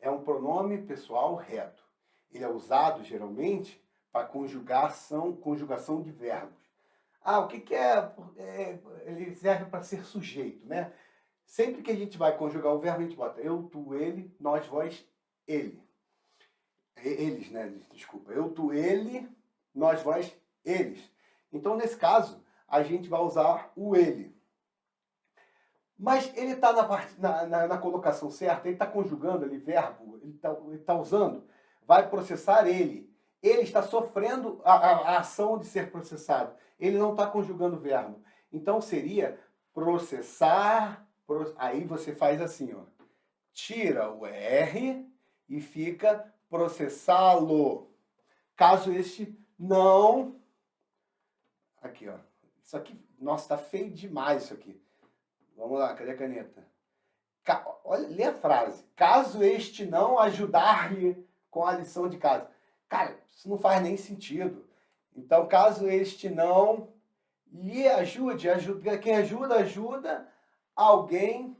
é um pronome pessoal reto. Ele é usado, geralmente, para conjugação de verbos. Ah, o que é? Ele serve para ser sujeito, né? Sempre que a gente vai conjugar o verbo, a gente bota eu, tu, ele, nós, vós, ele. Eles, né? Desculpa. Eu, tu, ele, nós, vós, eles. Então, nesse caso, a gente vai usar o ele. Mas ele está na colocação certa, ele está conjugando ali verbo, ele tá usando, vai processar ele. Ele está sofrendo a ação de ser processado. Ele não está conjugando verbo. Então seria processar, aí você faz assim, ó. Tira o R e fica processá-lo. Caso este não... Aqui, ó. Isso aqui, nossa, tá feio demais isso aqui. Vamos lá, cadê a caneta? Olha, lê a frase. Caso este não ajudar-lhe com a lição de casa. Cara, isso não faz nem sentido. Então, caso este não lhe ajude, quem ajuda alguém,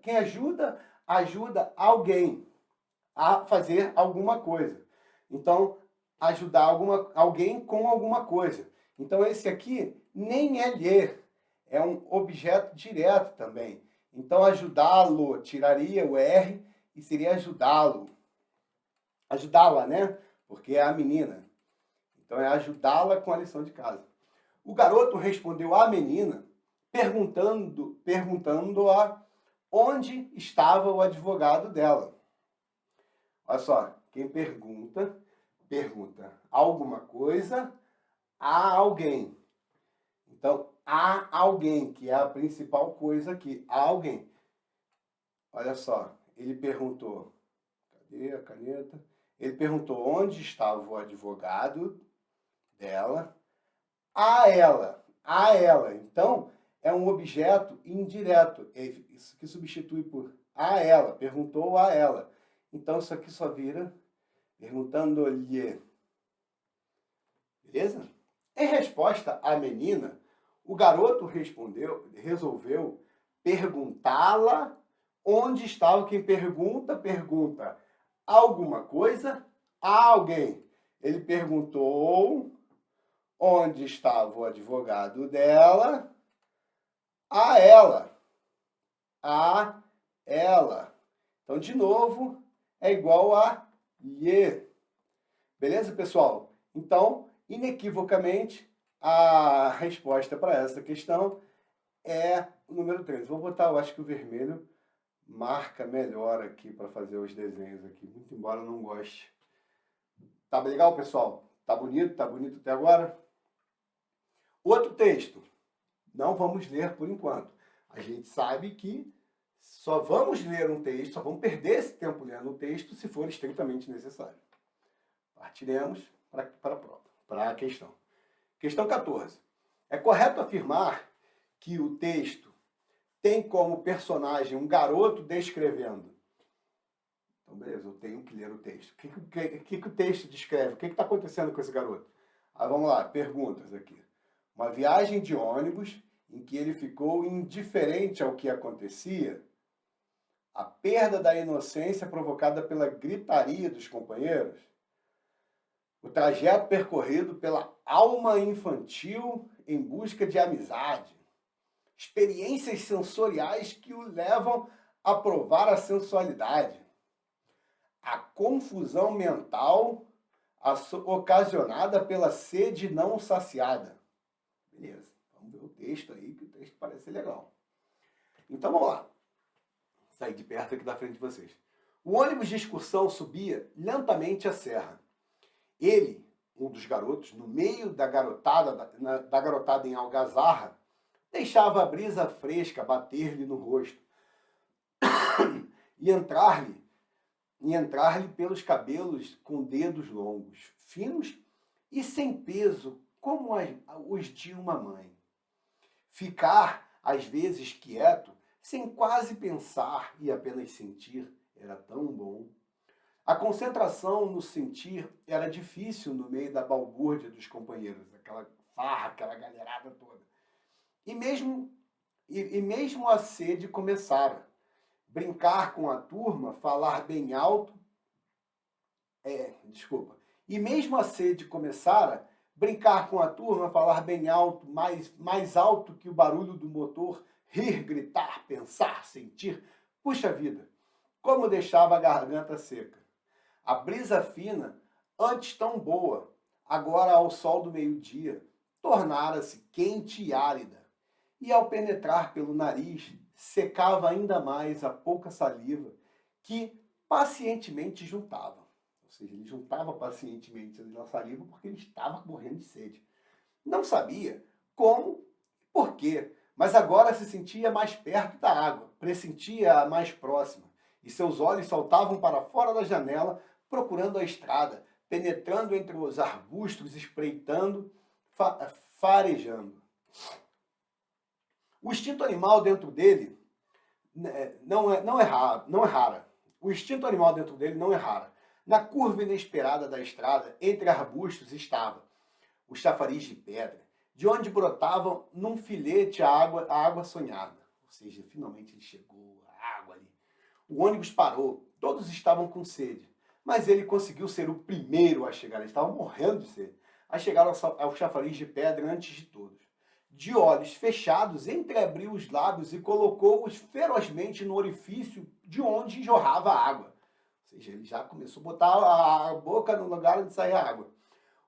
quem ajuda alguém a fazer alguma coisa. Então, ajudar alguém com alguma coisa. Então, esse aqui nem é lhe. É um objeto direto também. Então, ajudá-lo, tiraria o R e seria ajudá-lo. Ajudá-la, né? Porque é a menina. Então, é ajudá-la com a lição de casa. O garoto respondeu à menina, perguntando-a onde estava o advogado dela. Olha só, quem pergunta alguma coisa a alguém. Então, há alguém, que é a principal coisa aqui. Há alguém. Olha só, ele perguntou. Cadê a caneta? Ele perguntou onde estava o advogado dela. A ela. A ela. Então, é um objeto indireto. Isso que substitui por a ela. Perguntou a ela. Então, isso aqui só vira perguntando-lhe. Beleza? Em resposta à menina, o garoto resolveu perguntá-la onde estava. Quem pergunta alguma coisa a alguém. Ele perguntou onde estava o advogado dela a ela. A ela. Então, de novo, é igual a lhe. Beleza, pessoal? Então, inequivocamente, a resposta para essa questão é o número 13. Vou botar, eu acho que o vermelho marca melhor aqui para fazer os desenhos aqui, muito embora eu não goste. Tá legal, pessoal? Tá bonito até agora? Outro texto. Não vamos ler por enquanto. A gente sabe que só vamos ler um texto, só vamos perder esse tempo lendo um texto se for estritamente necessário. Partiremos para a prova, para a questão. Questão 14. É correto afirmar que o texto tem como personagem um garoto descrevendo? Então, beleza, eu tenho que ler o texto. O que o texto descreve? O que está acontecendo com esse garoto? Vamos lá, perguntas aqui. Uma viagem de ônibus em que ele ficou indiferente ao que acontecia, a perda da inocência provocada pela gritaria dos companheiros, o trajeto percorrido pela alma infantil em busca de amizade, experiências sensoriais que o levam a provar a sensualidade, a confusão mental ocasionada pela sede não saciada. Beleza, vamos ver o texto aí, que o texto parece legal. Então vamos lá. Sair de perto aqui da frente de vocês. O ônibus de excursão subia lentamente a serra. Ele, um dos garotos, no meio da garotada em algazarra, deixava a brisa fresca bater-lhe no rosto e entrar-lhe pelos cabelos com dedos longos, finos e sem peso, como os de uma mãe. Ficar, às vezes, quieto, sem quase pensar e apenas sentir, era tão bom. A concentração no sentir era difícil no meio da balbúrdia dos companheiros, aquela farra, aquela galherada toda. E mesmo a sede começara. Brincar com a turma, falar bem alto. E mesmo a sede começara, brincar com a turma, falar bem alto, mais alto que o barulho do motor, rir, gritar, pensar, sentir. Puxa vida, como deixava a garganta seca. A brisa fina, antes tão boa, agora ao sol do meio-dia, tornara-se quente e árida. E ao penetrar pelo nariz, secava ainda mais a pouca saliva que pacientemente juntava. Ou seja, ele juntava pacientemente a saliva porque ele estava morrendo de sede. Não sabia como, por quê, mas agora se sentia mais perto da água, pressentia-a mais próxima, e seus olhos saltavam para fora da janela, procurando a estrada, penetrando entre os arbustos, espreitando, farejando. O instinto animal dentro dele não é rara. O instinto animal dentro dele não é rara. Na curva inesperada da estrada, entre arbustos, estava o chafariz de pedra, de onde brotava num filete a água sonhada. Ou seja, finalmente ele chegou, a água ali. O ônibus parou, todos estavam com sede, mas ele conseguiu ser o primeiro a chegar. Eles estavam morrendo de sede. A chegar ao chafariz de pedra antes de todos. De olhos fechados, entreabriu os lábios e colocou-os ferozmente no orifício de onde jorrava a água. Ou seja, ele já começou a botar a boca no lugar onde saía a água.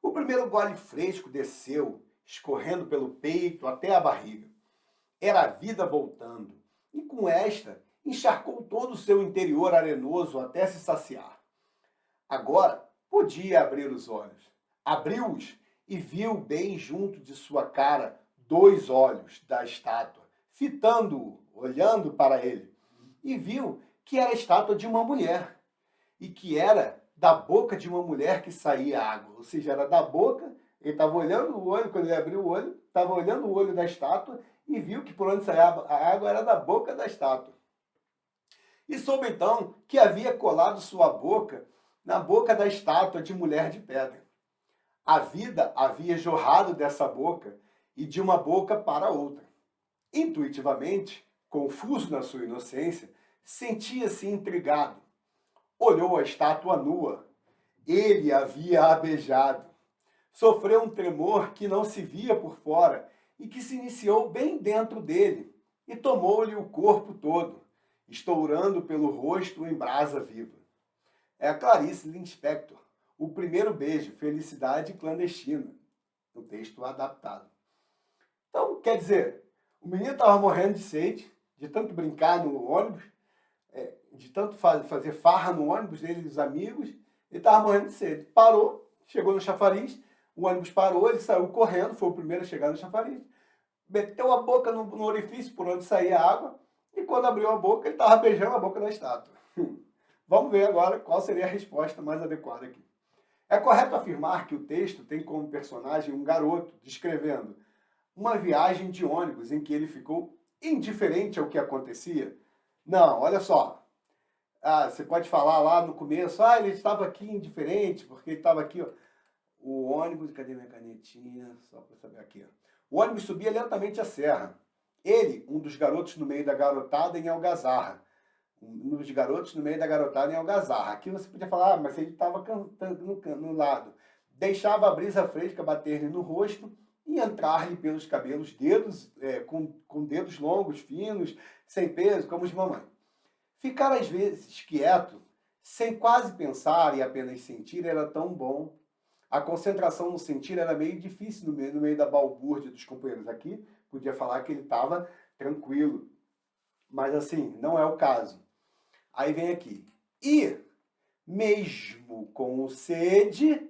O primeiro gole fresco desceu, escorrendo pelo peito até a barriga. Era a vida voltando, e com esta encharcou todo o seu interior arenoso até se saciar. Agora podia abrir os olhos. Abriu-os e viu bem junto de sua cara 2 olhos da estátua, fitando-o, olhando para ele, e viu que era a estátua de uma mulher, e que era da boca de uma mulher que saía água, ou seja, era da boca, ele estava olhando o olho, quando ele abriu o olho, estava olhando o olho da estátua, e viu que por onde saía a água era da boca da estátua. E soube então que havia colado sua boca na boca da estátua de mulher de pedra. A vida havia jorrado dessa boca, e de uma boca para outra. Intuitivamente, confuso na sua inocência, sentia-se intrigado. Olhou a estátua nua. Ele havia a beijado. Sofreu um tremor que não se via por fora e que se iniciou bem dentro dele e tomou-lhe o corpo todo, estourando pelo rosto em brasa viva. É a Clarice Lispector, O Primeiro Beijo, Felicidade Clandestina, no texto adaptado. Então, quer dizer, o menino estava morrendo de sede, de tanto brincar no ônibus, de tanto fazer farra no ônibus, ele e os amigos, ele estava morrendo de sede. Parou, chegou no chafariz, o ônibus parou, ele saiu correndo, foi o primeiro a chegar no chafariz, meteu a boca no orifício por onde saía a água, e quando abriu a boca, ele estava beijando a boca da estátua. Vamos ver agora qual seria a resposta mais adequada aqui. É correto afirmar que o texto tem como personagem um garoto descrevendo uma viagem de ônibus em que ele ficou indiferente ao que acontecia? Não, olha só. Você pode falar lá no começo, ele estava aqui indiferente, porque ele estava aqui, ó. O ônibus, cadê minha canetinha? Só para saber aqui, ó. O ônibus subia lentamente a serra. Ele, um dos garotos no meio da garotada em algazarra. Um dos garotos no meio da garotada em algazarra. Aqui você podia falar, mas ele estava cantando no lado. Deixava a brisa fresca bater-lhe no rosto e entrar-lhe pelos cabelos, dedos com dedos longos, finos, sem peso, como os de mamãe. Ficar às vezes quieto, sem quase pensar e apenas sentir, era tão bom. A concentração no sentir era meio difícil no meio da balbúrdia dos companheiros. Aqui podia falar que ele estava tranquilo, mas assim, não é o caso. Aí vem aqui. E, mesmo com sede,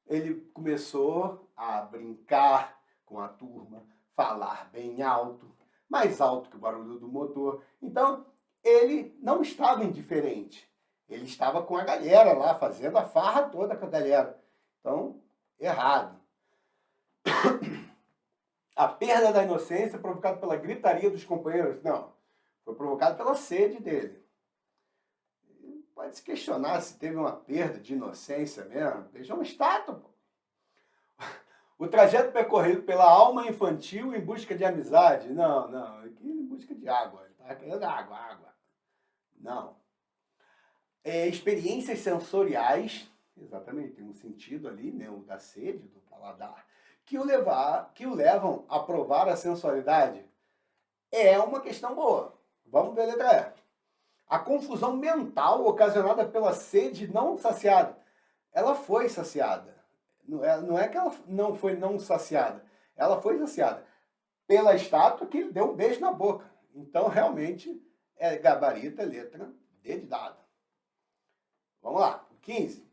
ele começou a brincar com a turma, falar bem alto, mais alto que o barulho do motor. Então, ele não estava indiferente. Ele estava com a galera lá, fazendo a farra toda com a galera. Então, errado. A perda da inocência provocada pela gritaria dos companheiros. Não, foi provocada pela sede dele. Pode se questionar se teve uma perda de inocência mesmo. Deixa uma estátua, pô. O trajeto percorrido pela alma infantil em busca de amizade. Não, aqui em busca de água. Ele estava querendo água. Não. Experiências sensoriais, exatamente, tem um sentido ali, né, o da sede, do paladar, que o levam a provar a sensualidade. É uma questão boa. Vamos ver a letra E. A confusão mental ocasionada pela sede não saciada. Ela foi saciada. Não é que ela não foi não saciada. Ela foi saciada pela estátua que lhe deu um beijo na boca. Então, realmente, é gabarito, é letra D de dado. Vamos lá. 15.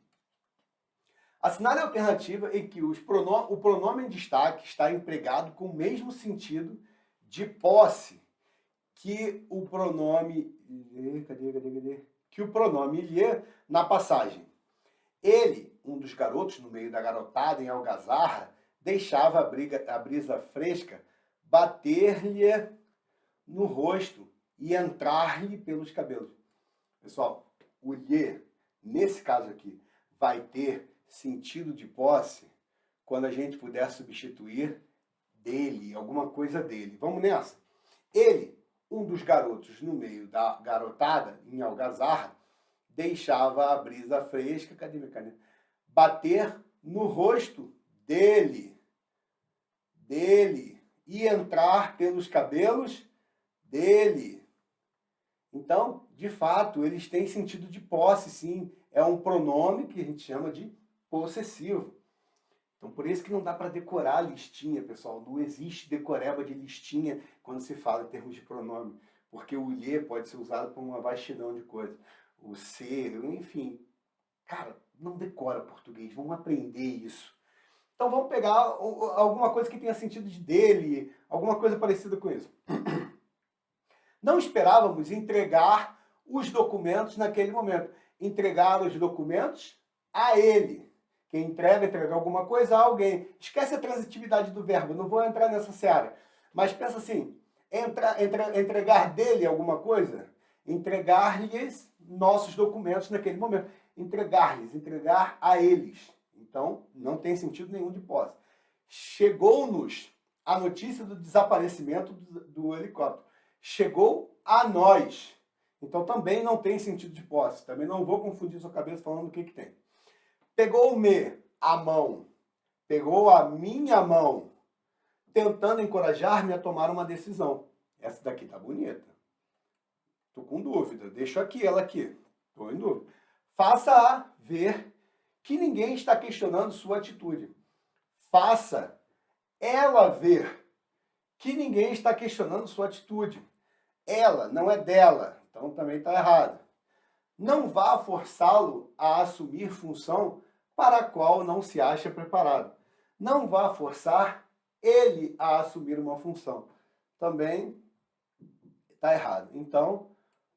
Assinale a alternativa em que o pronome em destaque está empregado com o mesmo sentido de posse que o pronome... Que o pronome lhe na passagem. Ele, um dos garotos no meio da garotada em algazarra, deixava a brisa fresca bater-lhe no rosto e entrar-lhe pelos cabelos. Pessoal, o lhe, nesse caso aqui, vai ter sentido de posse quando a gente puder substituir dele, alguma coisa dele. Vamos nessa? Ele, um dos garotos no meio da garotada, em algazarra, deixava a brisa fresca, cadê minha caneta? Bater no rosto dele, e entrar pelos cabelos dele. Então, de fato, eles têm sentido de posse, sim. É um pronome que a gente chama de possessivo. Então, por isso que não dá para decorar a listinha, pessoal. Não existe decoreba de listinha quando se fala em termos de pronome. Porque o lhe pode ser usado por uma vastidão de coisas. O ser, enfim. Cara, não decora português. Vamos aprender isso. Então, vamos pegar alguma coisa que tenha sentido de dele, alguma coisa parecida com isso. Não esperávamos entregar os documentos naquele momento. Entregar os documentos a ele. Quem entrega alguma coisa a alguém. Esquece a transitividade do verbo, não vou entrar nessa seara. Mas pensa assim, entregar dele alguma coisa, entregar-lhes nossos documentos naquele momento. Entregar a eles. Então, não tem sentido nenhum de posse. Chegou-nos a notícia do desaparecimento do helicóptero. Chegou a nós. Então, também não tem sentido de posse. Também não vou confundir sua cabeça falando o que tem. Pegou-me a mão, pegou a minha mão, tentando encorajar-me a tomar uma decisão. Essa daqui tá bonita. Tô com dúvida, deixo aqui ela aqui. Tô em dúvida. Faça-a ver que ninguém está questionando sua atitude. Faça ela ver que ninguém está questionando sua atitude. Ela, não é dela, então também está errado. Não vá forçá-lo a assumir função para a qual não se acha preparado. Não vá forçar ele a assumir uma função. Também está errado. Então,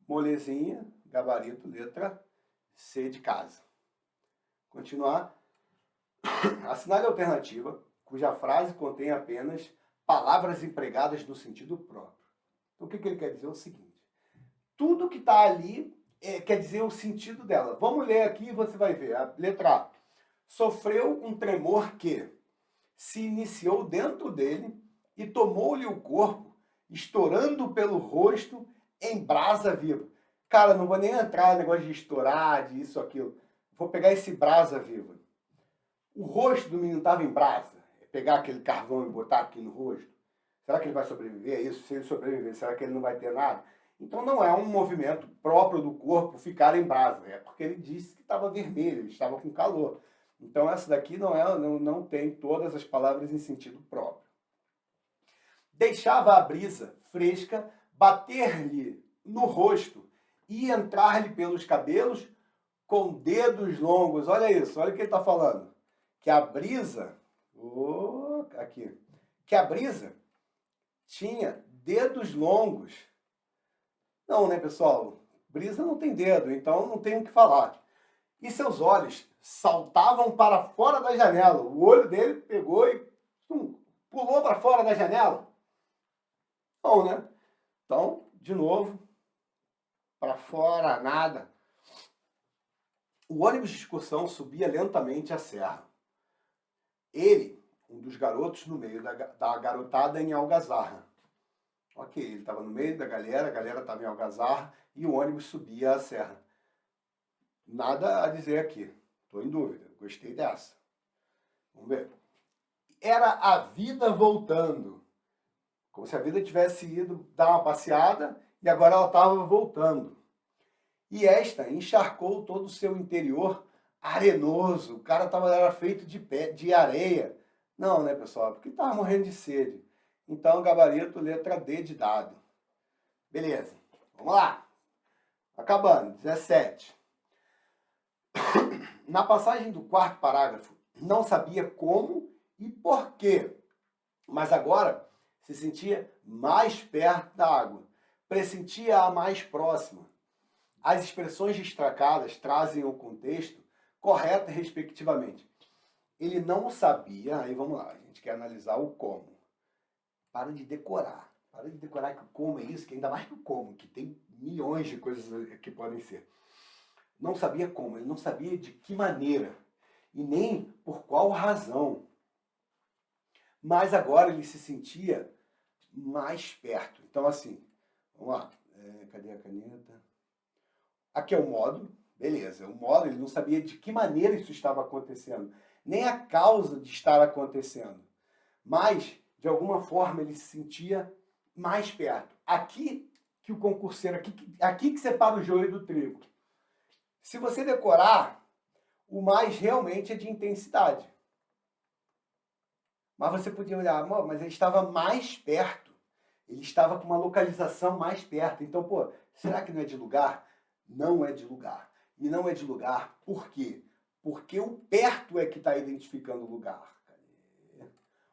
molezinha, gabarito, letra C de casa. Continuar. Assinale a alternativa cuja frase contém apenas palavras empregadas no sentido próprio. Então, o que ele quer dizer é o seguinte. Tudo que está ali quer dizer o sentido dela. Vamos ler aqui e você vai ver. A letra A. Sofreu um tremor que se iniciou dentro dele e tomou-lhe o corpo estourando pelo rosto em brasa viva. Cara, não vou nem entrar no negócio de estourar, de isso, aquilo. Vou pegar esse brasa viva. O rosto do menino estava em brasa. Pegar aquele carvão e botar aqui no rosto. Será que ele vai sobreviver a isso? Se ele sobreviver, será que ele não vai ter nada? Então não é um movimento próprio do corpo ficar em brasa. É porque ele disse que estava vermelho, ele estava com calor. Então essa daqui não tem todas as palavras em sentido próprio. Deixava a brisa fresca bater-lhe no rosto e entrar-lhe pelos cabelos com dedos longos. Olha isso, olha o que ele está falando. Que a brisa, que a brisa tinha dedos longos. Não, né, pessoal? Brisa não tem dedo, então não tem o que falar. E seus olhos saltavam para fora da janela. O olho dele pegou e pulou para fora da janela. Não, né? Então, de novo, para fora, nada. O ônibus de excursão subia lentamente a serra. Ele, um dos garotos no meio da garotada em algazarra. Ok, ele estava no meio da galera, a galera estava em algazarra e o ônibus subia a serra. Nada a dizer aqui. Estou em dúvida. Gostei dessa. Vamos ver. Era a vida voltando. Como se a vida tivesse ido dar uma passeada e agora ela estava voltando. E esta encharcou todo o seu interior arenoso. O cara era feito de areia. Não, né, pessoal? Porque estava morrendo de sede. Então, gabarito, letra D de dado. Beleza. Vamos lá. Acabando. 17. Na passagem do quarto parágrafo, não sabia como e por quê, mas agora se sentia mais perto da água, pressentia-a mais próxima. As expressões destacadas trazem o contexto correto respectivamente. Ele não sabia, aí vamos lá, a gente quer analisar o como. Para de decorar que o como é isso, que ainda mais que o como, que tem milhões de coisas que podem ser. Não sabia como, ele não sabia de que maneira e nem por qual razão. Mas agora ele se sentia mais perto. Então, assim, vamos lá. Cadê a caneta? Aqui é o modo, beleza. O modo, ele não sabia de que maneira isso estava acontecendo, nem a causa de estar acontecendo. Mas, de alguma forma, ele se sentia mais perto. Aqui que o concurseiro, aqui que separa o joio do trigo. Se você decorar, o mais realmente é de intensidade. Mas você podia olhar, mas ele estava mais perto. Ele estava com uma localização mais perto. Então, pô, será que não é de lugar? Não é de lugar. E não é de lugar por quê? Porque o perto é que está identificando o lugar.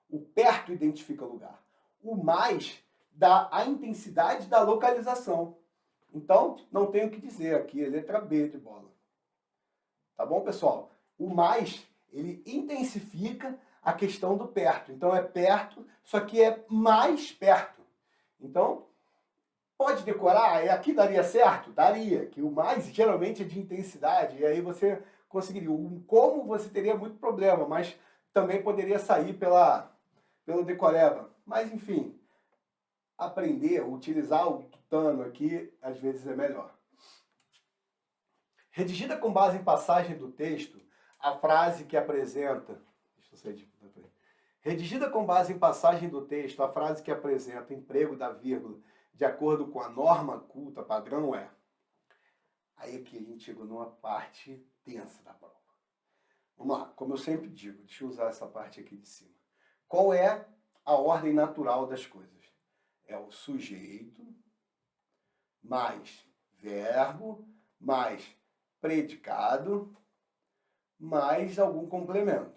O perto identifica o lugar. O mais dá a intensidade da localização. Então, não tenho o que dizer aqui, é letra B de bola. Tá bom, pessoal? O mais, ele intensifica a questão do perto. Então, é perto, só que é mais perto. Então, pode decorar? Aqui daria certo? Daria, que o mais geralmente é de intensidade, e aí você conseguiria. O como você teria muito problema, mas também poderia sair pelo decoreba. Mas, enfim, aprender, utilizar o tutano aqui, às vezes é melhor. Redigida com base em passagem do texto, a frase que apresenta... Deixa eu sair de... Redigida com base em passagem do texto, a frase que apresenta o emprego da vírgula de acordo com a norma culta padrão é... Aí aqui a gente chegou numa parte tensa da prova. Vamos lá, como eu sempre digo, deixa eu usar essa parte aqui de cima. Qual é a ordem natural das coisas? É o sujeito, mais verbo, mais predicado, mais algum complemento.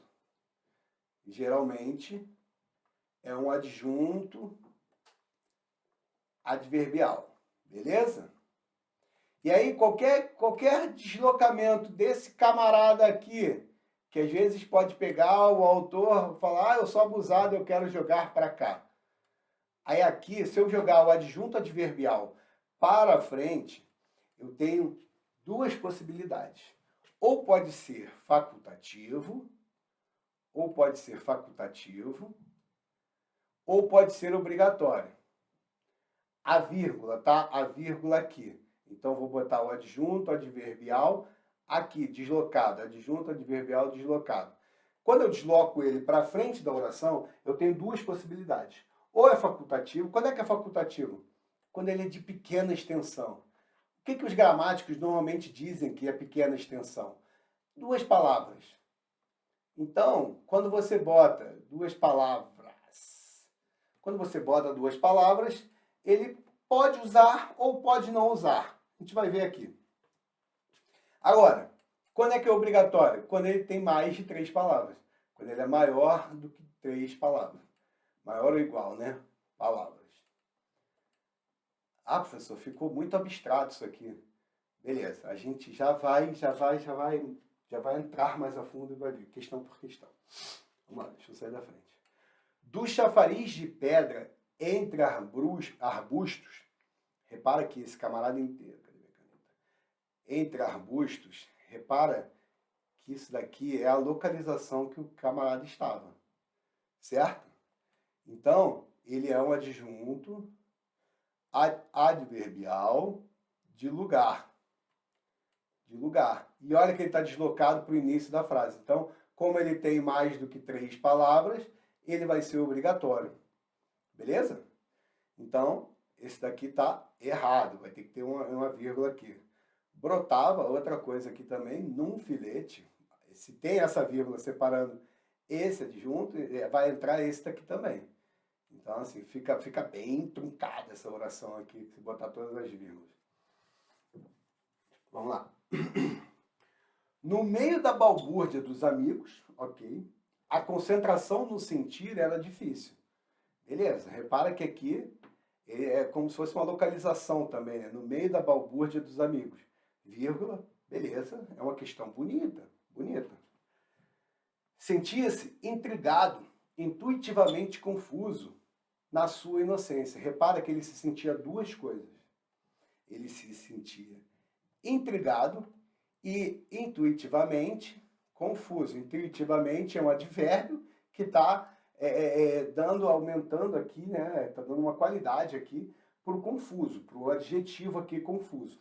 Geralmente é um adjunto adverbial, beleza? E aí qualquer deslocamento desse camarada aqui, que às vezes pode pegar o autor e falar, eu sou abusado, eu quero jogar para cá. Aí aqui, se eu jogar o adjunto adverbial para frente, eu tenho duas possibilidades. Ou pode ser facultativo, ou pode ser obrigatório. a vírgula, tá? A vírgula aqui. Então, vou botar o adjunto adverbial aqui, deslocado. Adjunto adverbial deslocado. Quando eu desloco ele para frente da oração, eu tenho duas possibilidades. Ou é facultativo. Quando é que é facultativo? Quando ele é de pequena extensão. O que os gramáticos normalmente dizem que é pequena extensão? Duas palavras. Então, quando você bota duas palavras, ele pode usar ou pode não usar. A gente vai ver aqui. Agora, quando é que é obrigatório? Quando ele tem mais de 3 palavras. Quando ele é maior do que 3 palavras. Maior ou igual, né? Palavras. Ah, professor, ficou muito abstrato isso aqui. Beleza, a gente já vai entrar mais a fundo e vai ver, questão por questão. Vamos lá, deixa eu sair da frente. Do chafariz de pedra entre arbustos, repara que esse camarada inteiro, cadê minha caneta? Entre arbustos, repara que isso daqui é a localização que o camarada estava, certo? Então, ele é um adjunto adverbial de lugar. E olha que ele está deslocado para o início da frase. Então, como ele tem mais do que 3 palavras, ele vai ser obrigatório. Beleza? Então, esse daqui está errado. Vai ter que ter uma vírgula aqui. Brotava, outra coisa aqui também, num filete. Se tem essa vírgula separando esse adjunto, vai entrar esse daqui também. Então, assim, fica bem truncada essa oração aqui, se botar todas as vírgulas. Vamos lá. No meio da balbúrdia dos amigos, ok, a concentração no sentir era difícil. Beleza, repara que aqui é como se fosse uma localização também, né? No meio da balbúrdia dos amigos. Vírgula, beleza, é uma questão bonita. Sentia-se intrigado, intuitivamente confuso na sua inocência. Repara que ele se sentia duas coisas. Ele se sentia intrigado e intuitivamente confuso. Intuitivamente é um advérbio que está aumentando aqui, né? Está dando uma qualidade aqui para o confuso, para o adjetivo aqui confuso.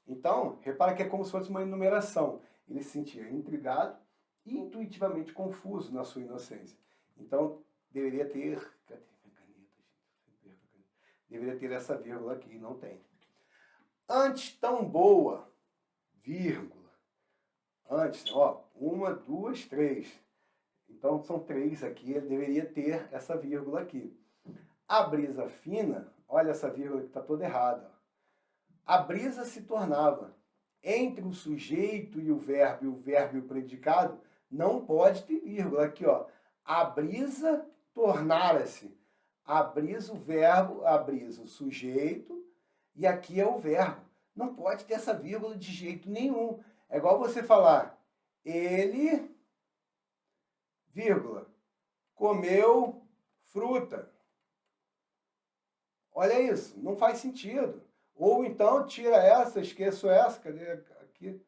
Então, repara que é como se fosse uma enumeração. Ele se sentia intrigado e intuitivamente confuso na sua inocência. Então, deveria ter... Cadê minha caneta, gente? Deveria ter essa vírgula aqui, não tem. Antes tão boa, vírgula. Antes, ó, 1, 2, 3. Então, são 3 aqui, ele deveria ter essa vírgula aqui. A brisa fina, olha essa vírgula que está toda errada. A brisa se tornava. Entre o sujeito e o verbo e o predicado, não pode ter vírgula. Aqui, ó. A brisa tornara-se. A brisa, o verbo, a brisa, o sujeito, e aqui é o verbo. Não pode ter essa vírgula de jeito nenhum. É igual você falar, ele, vírgula, comeu fruta. Olha isso, não faz sentido. Ou então tira essa, esqueço essa, cadê aqui?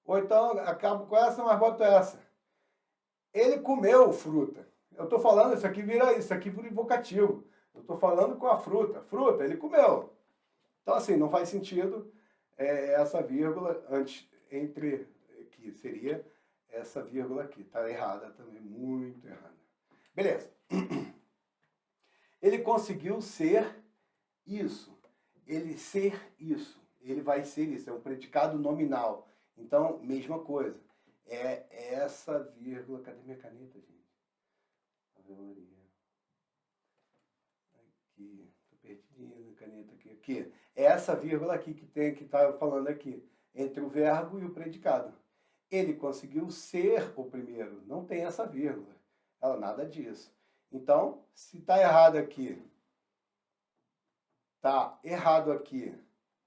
Ou então acabo com essa, mas boto essa. Ele comeu fruta. Eu estou falando, isso aqui vira invocativo. Eu estou falando com a fruta. Fruta, ele comeu. Então, assim, não faz sentido essa vírgula antes, entre, que seria essa vírgula aqui. Está errada também, muito errada. Beleza. Ele conseguiu ser isso. Ele ser isso. Ele vai ser isso. É um predicado nominal. Então, mesma coisa. É essa vírgula... Cadê minha caneta, gente? Aqui. Estou perdidinho na caneta aqui. Aqui. É essa vírgula aqui que está falando aqui. Entre o verbo e o predicado. Ele conseguiu ser o primeiro. Não tem essa vírgula. Ela nada disso. Então, se está errado aqui, está errado aqui,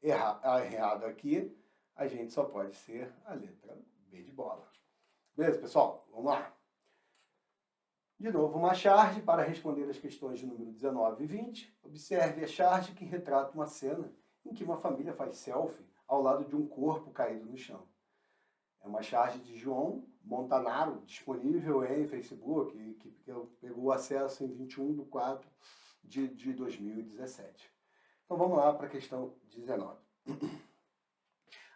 errado aqui, a gente só pode ser a letra B de bola. Beleza, pessoal? Vamos lá. De novo, uma charge para responder as questões de número 19 e 20. Observe a charge que retrata uma cena em que uma família faz selfie ao lado de um corpo caído no chão. É uma charge de João Montanaro, disponível em Facebook, que pegou acesso em 21/4 de 2017. Então vamos lá para a questão 19.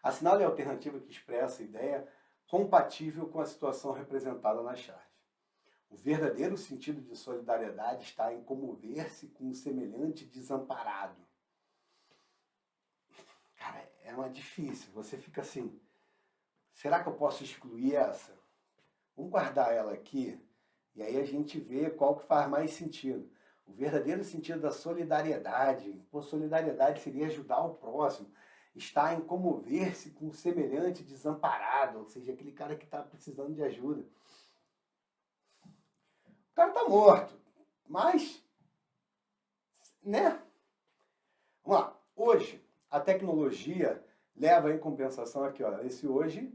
Assinale a alternativa que expressa a ideia compatível com a situação representada na charge. O verdadeiro sentido de solidariedade está em comover-se com o semelhante desamparado. Cara, é uma difícil. Você fica assim, será que eu posso excluir essa? Vamos guardar ela aqui e aí a gente vê qual que faz mais sentido. O verdadeiro sentido da solidariedade. Pô, solidariedade seria ajudar o próximo. Está em comover-se com o semelhante desamparado, ou seja, aquele cara que está precisando de ajuda. O cara está morto, mas, né? Vamos lá. Hoje, a tecnologia leva em compensação aqui, ó, esse hoje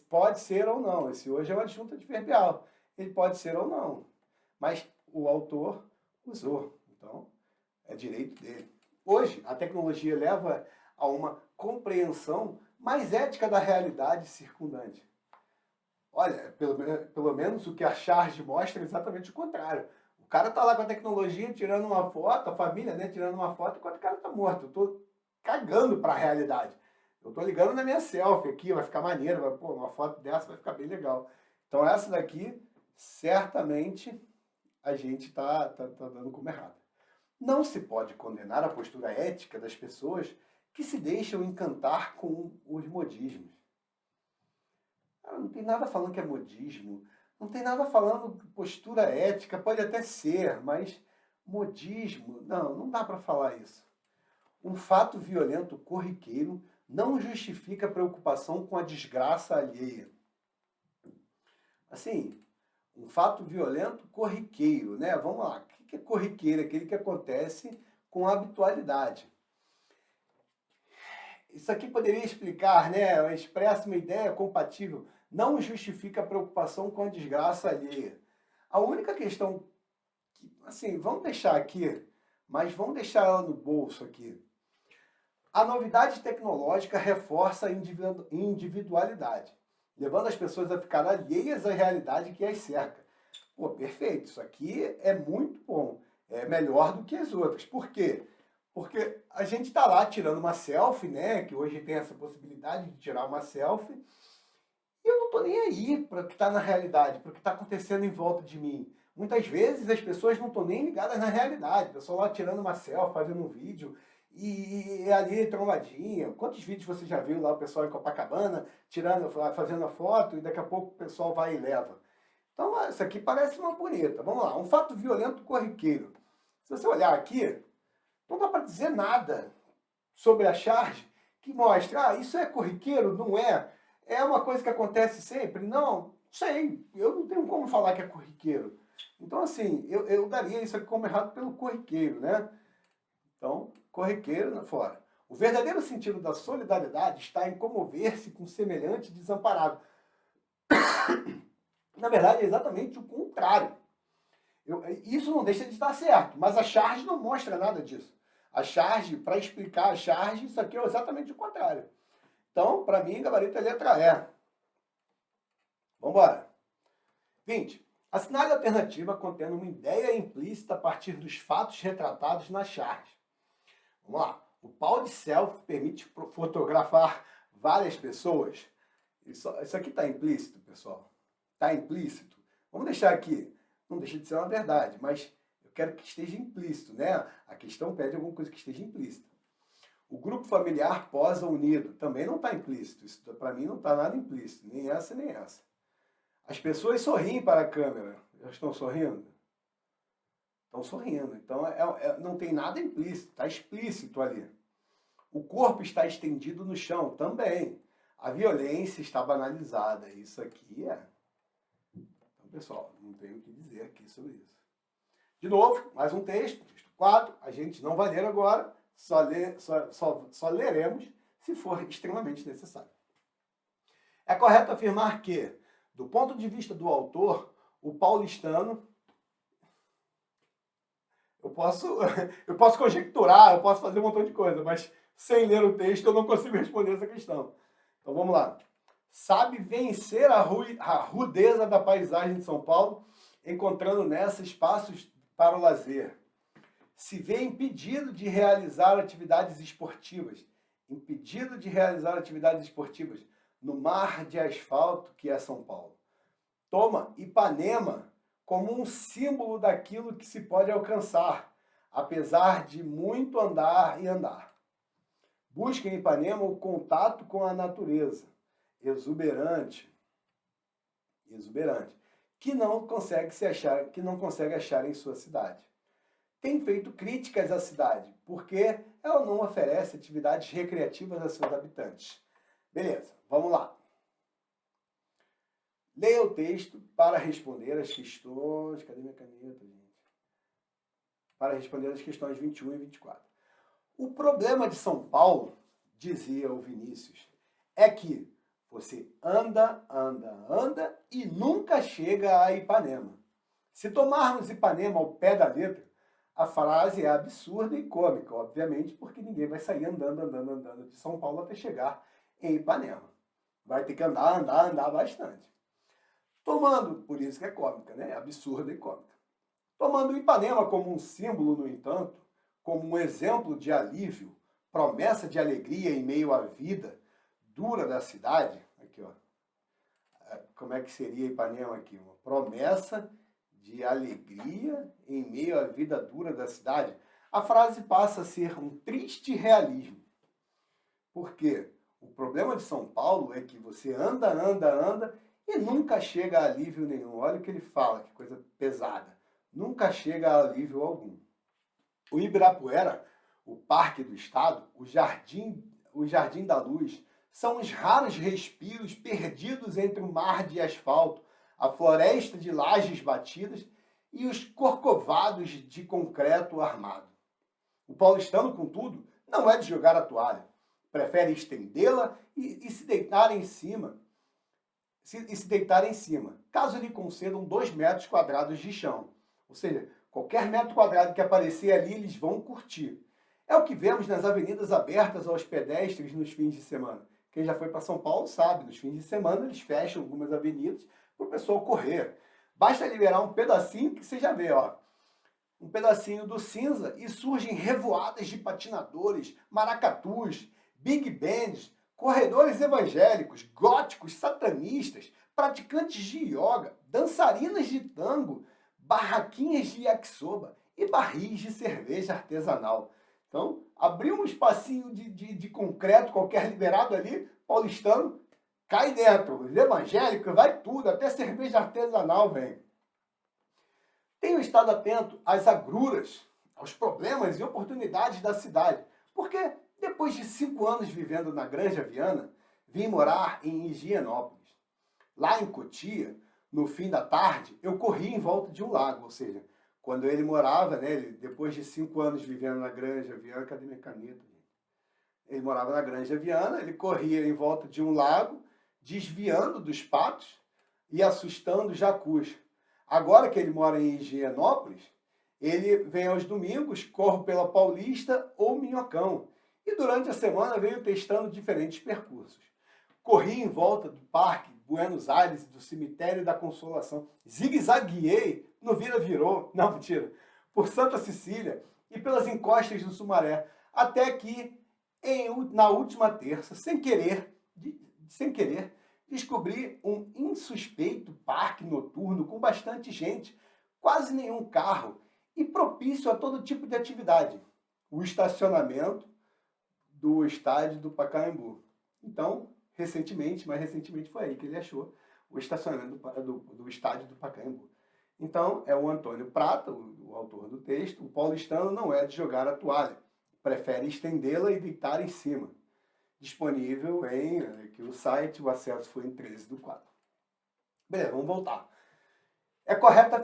pode ser ou não. Esse hoje é uma adjunta adverbial. Ele pode ser ou não, mas o autor usou, então é direito dele. Hoje, a tecnologia leva a uma compreensão mais ética da realidade circundante. Olha, pelo menos o que a charge mostra é exatamente o contrário. O cara tá lá com a tecnologia tirando uma foto, a família, né, tirando uma foto, enquanto o cara tá morto. Eu tô cagando para a realidade. Eu tô ligando na minha selfie aqui, vai ficar maneiro, vai, pô, uma foto dessa vai ficar bem legal. Então essa daqui, certamente, a gente tá dando como errado. Não se pode condenar a postura ética das pessoas que se deixam encantar com os modismos. Não tem nada falando que é modismo, não tem nada falando que postura ética, pode até ser, mas modismo, não dá para falar isso. Um fato violento corriqueiro não justifica preocupação com a desgraça alheia. Assim, um fato violento corriqueiro, né? Vamos lá, o que é corriqueiro? Aquele que acontece com habitualidade. Isso aqui poderia explicar, né? Expressa uma ideia compatível. Não justifica a preocupação com a desgraça alheia. A única questão que, assim, vamos deixar aqui, mas vamos deixar ela no bolso aqui. A novidade tecnológica reforça a individualidade, levando as pessoas a ficar alheias à realidade que as cerca. Pô, perfeito, isso aqui é muito bom, é melhor do que as outras. Por quê? Porque a gente está lá tirando uma selfie, né? Que hoje tem essa possibilidade de tirar uma selfie. E eu não estou nem aí para o que está na realidade, para o que está acontecendo em volta de mim. Muitas vezes as pessoas não estão nem ligadas na realidade. O pessoal lá tirando uma selfie, fazendo um vídeo, e ali trombadinha. Quantos vídeos você já viu lá o pessoal em Copacabana, fazendo a foto, e daqui a pouco o pessoal vai e leva. Então, isso aqui parece uma bonita. Vamos lá, um fato violento corriqueiro. Se você olhar aqui, não dá para dizer nada sobre a charge que mostra, isso é corriqueiro, não é? É uma coisa que acontece sempre? Não, sei, eu não tenho como falar que é corriqueiro. Então, assim, eu daria isso aqui como errado pelo corriqueiro, né? Então, corriqueiro, fora. O verdadeiro sentido da solidariedade está em comover-se com semelhante desamparado. Na verdade, é exatamente o contrário. Isso não deixa de estar certo, mas a charge não mostra nada disso. A charge, para explicar a charge, isso aqui é exatamente o contrário. Então, para mim, gabarito é letra E. Vamos embora. 20. Assinale a alternativa contendo uma ideia implícita a partir dos fatos retratados na charge. Vamos lá. O pau de selfie permite fotografar várias pessoas. Isso aqui está implícito, pessoal. Está implícito. Vamos deixar aqui. Não deixa de ser uma verdade, mas eu quero que esteja implícito, né? A questão pede alguma coisa que esteja implícita. O grupo familiar posa unido. Também não está implícito. Isso, para mim, não está nada implícito. Nem essa, nem essa. As pessoas sorriem para a câmera. Elas estão sorrindo? Estão sorrindo. Então, não tem nada implícito. Está explícito ali. O corpo está estendido no chão. Também. A violência está banalizada. Isso aqui é... Então, pessoal, não tenho o que dizer aqui sobre isso. De novo, mais um texto. Texto 4. A gente não vai ler agora. Só leremos se for extremamente necessário. É correto afirmar que, do ponto de vista do autor, o paulistano... Eu posso conjecturar, eu posso fazer um montão de coisa, mas sem ler o texto eu não consigo responder essa questão. Então vamos lá. Sabe vencer a rudeza da paisagem de São Paulo, encontrando nessa espaços para o lazer. se vê impedido de realizar atividades esportivas. Impedido de realizar atividades esportivas no mar de asfalto que é São Paulo. Toma Ipanema como um símbolo daquilo que se pode alcançar, apesar de muito andar e andar. Busca em Ipanema o contato com a natureza, exuberante, que não consegue achar em sua cidade. Tem feito críticas à cidade, porque ela não oferece atividades recreativas a seus habitantes. Beleza, vamos lá. Leia o texto para responder as questões... Cadê minha caneta, gente? Para responder as questões 21 e 24. O problema de São Paulo, dizia o Vinícius, é que você anda e nunca chega a Ipanema. Se tomarmos Ipanema ao pé da letra, a frase é absurda e cômica, obviamente, porque ninguém vai sair andando de São Paulo até chegar em Ipanema. Vai ter que andar bastante. Por isso que é cômica, né? Absurda e cômica. Tomando Ipanema como um símbolo, no entanto, como um exemplo de alívio, promessa de alegria em meio à vida dura da cidade, aqui ó, como é que seria Ipanema aqui? Uma promessa de alegria em meio à vida dura da cidade. A frase passa a ser um triste realismo. Por quê? O problema de São Paulo é que você anda e nunca chega a alívio nenhum. Olha o que ele fala, que coisa pesada. Nunca chega a alívio algum. O Ibirapuera, o Parque do Estado, o Jardim da Luz, são os raros respiros perdidos entre o mar de asfalto, a floresta de lajes batidas e os corcovados de concreto armado. O paulistano, contudo, não é de jogar a toalha. Prefere estendê-la e se deitar em cima. Caso lhe concedam 2 metros quadrados de chão. Ou seja, qualquer metro quadrado que aparecer ali, eles vão curtir. É o que vemos nas avenidas abertas aos pedestres nos fins de semana. Quem já foi para São Paulo sabe, nos fins de semana eles fecham algumas avenidas para o pessoal correr. Basta liberar um pedacinho que você já vê, ó, um pedacinho do cinza e surgem revoadas de patinadores, maracatus, big bands, corredores evangélicos, góticos, satanistas, praticantes de yoga, dançarinas de tango, barraquinhas de yakisoba e barris de cerveja artesanal. Então, abriu um espacinho de concreto qualquer liberado ali, paulistano, cai dentro. Os evangélicos, vai tudo, até cerveja artesanal vem. Tenho estado atento às agruras, aos problemas e oportunidades da cidade, porque depois de 5 anos vivendo na Granja Viana, vim morar em Higienópolis. Lá em Cotia, no fim da tarde, eu corri em volta de um lago, ou seja, quando ele morava, né, depois de 5 anos vivendo na Granja Viana, cadê minha caneta? Ele morava na Granja Viana, ele corria em volta de um lago, desviando dos patos e assustando os jacus. Agora que ele mora em Higienópolis, ele vem aos domingos, corre pela Paulista ou Minhocão. E durante a semana veio testando diferentes percursos. Corri em volta do Parque Buenos Aires e do Cemitério da Consolação. Zigue-zagueei no Vira-Virou, não, mentira, por Santa Cecília e pelas encostas do Sumaré. Até que, na última terça, sem querer, descobri um insuspeito parque noturno com bastante gente, quase nenhum carro e propício a todo tipo de atividade. O estacionamento do estádio do Pacaembu. Então, mais recentemente foi aí que ele achou o estacionamento do estádio do Pacaembu. Então, é o Antônio Prata, o autor do texto. O paulistano não é de jogar a toalha, prefere estendê-la e deitar em cima. Disponível aqui no site, o acesso foi em 13/4. Beleza, vamos voltar. É correto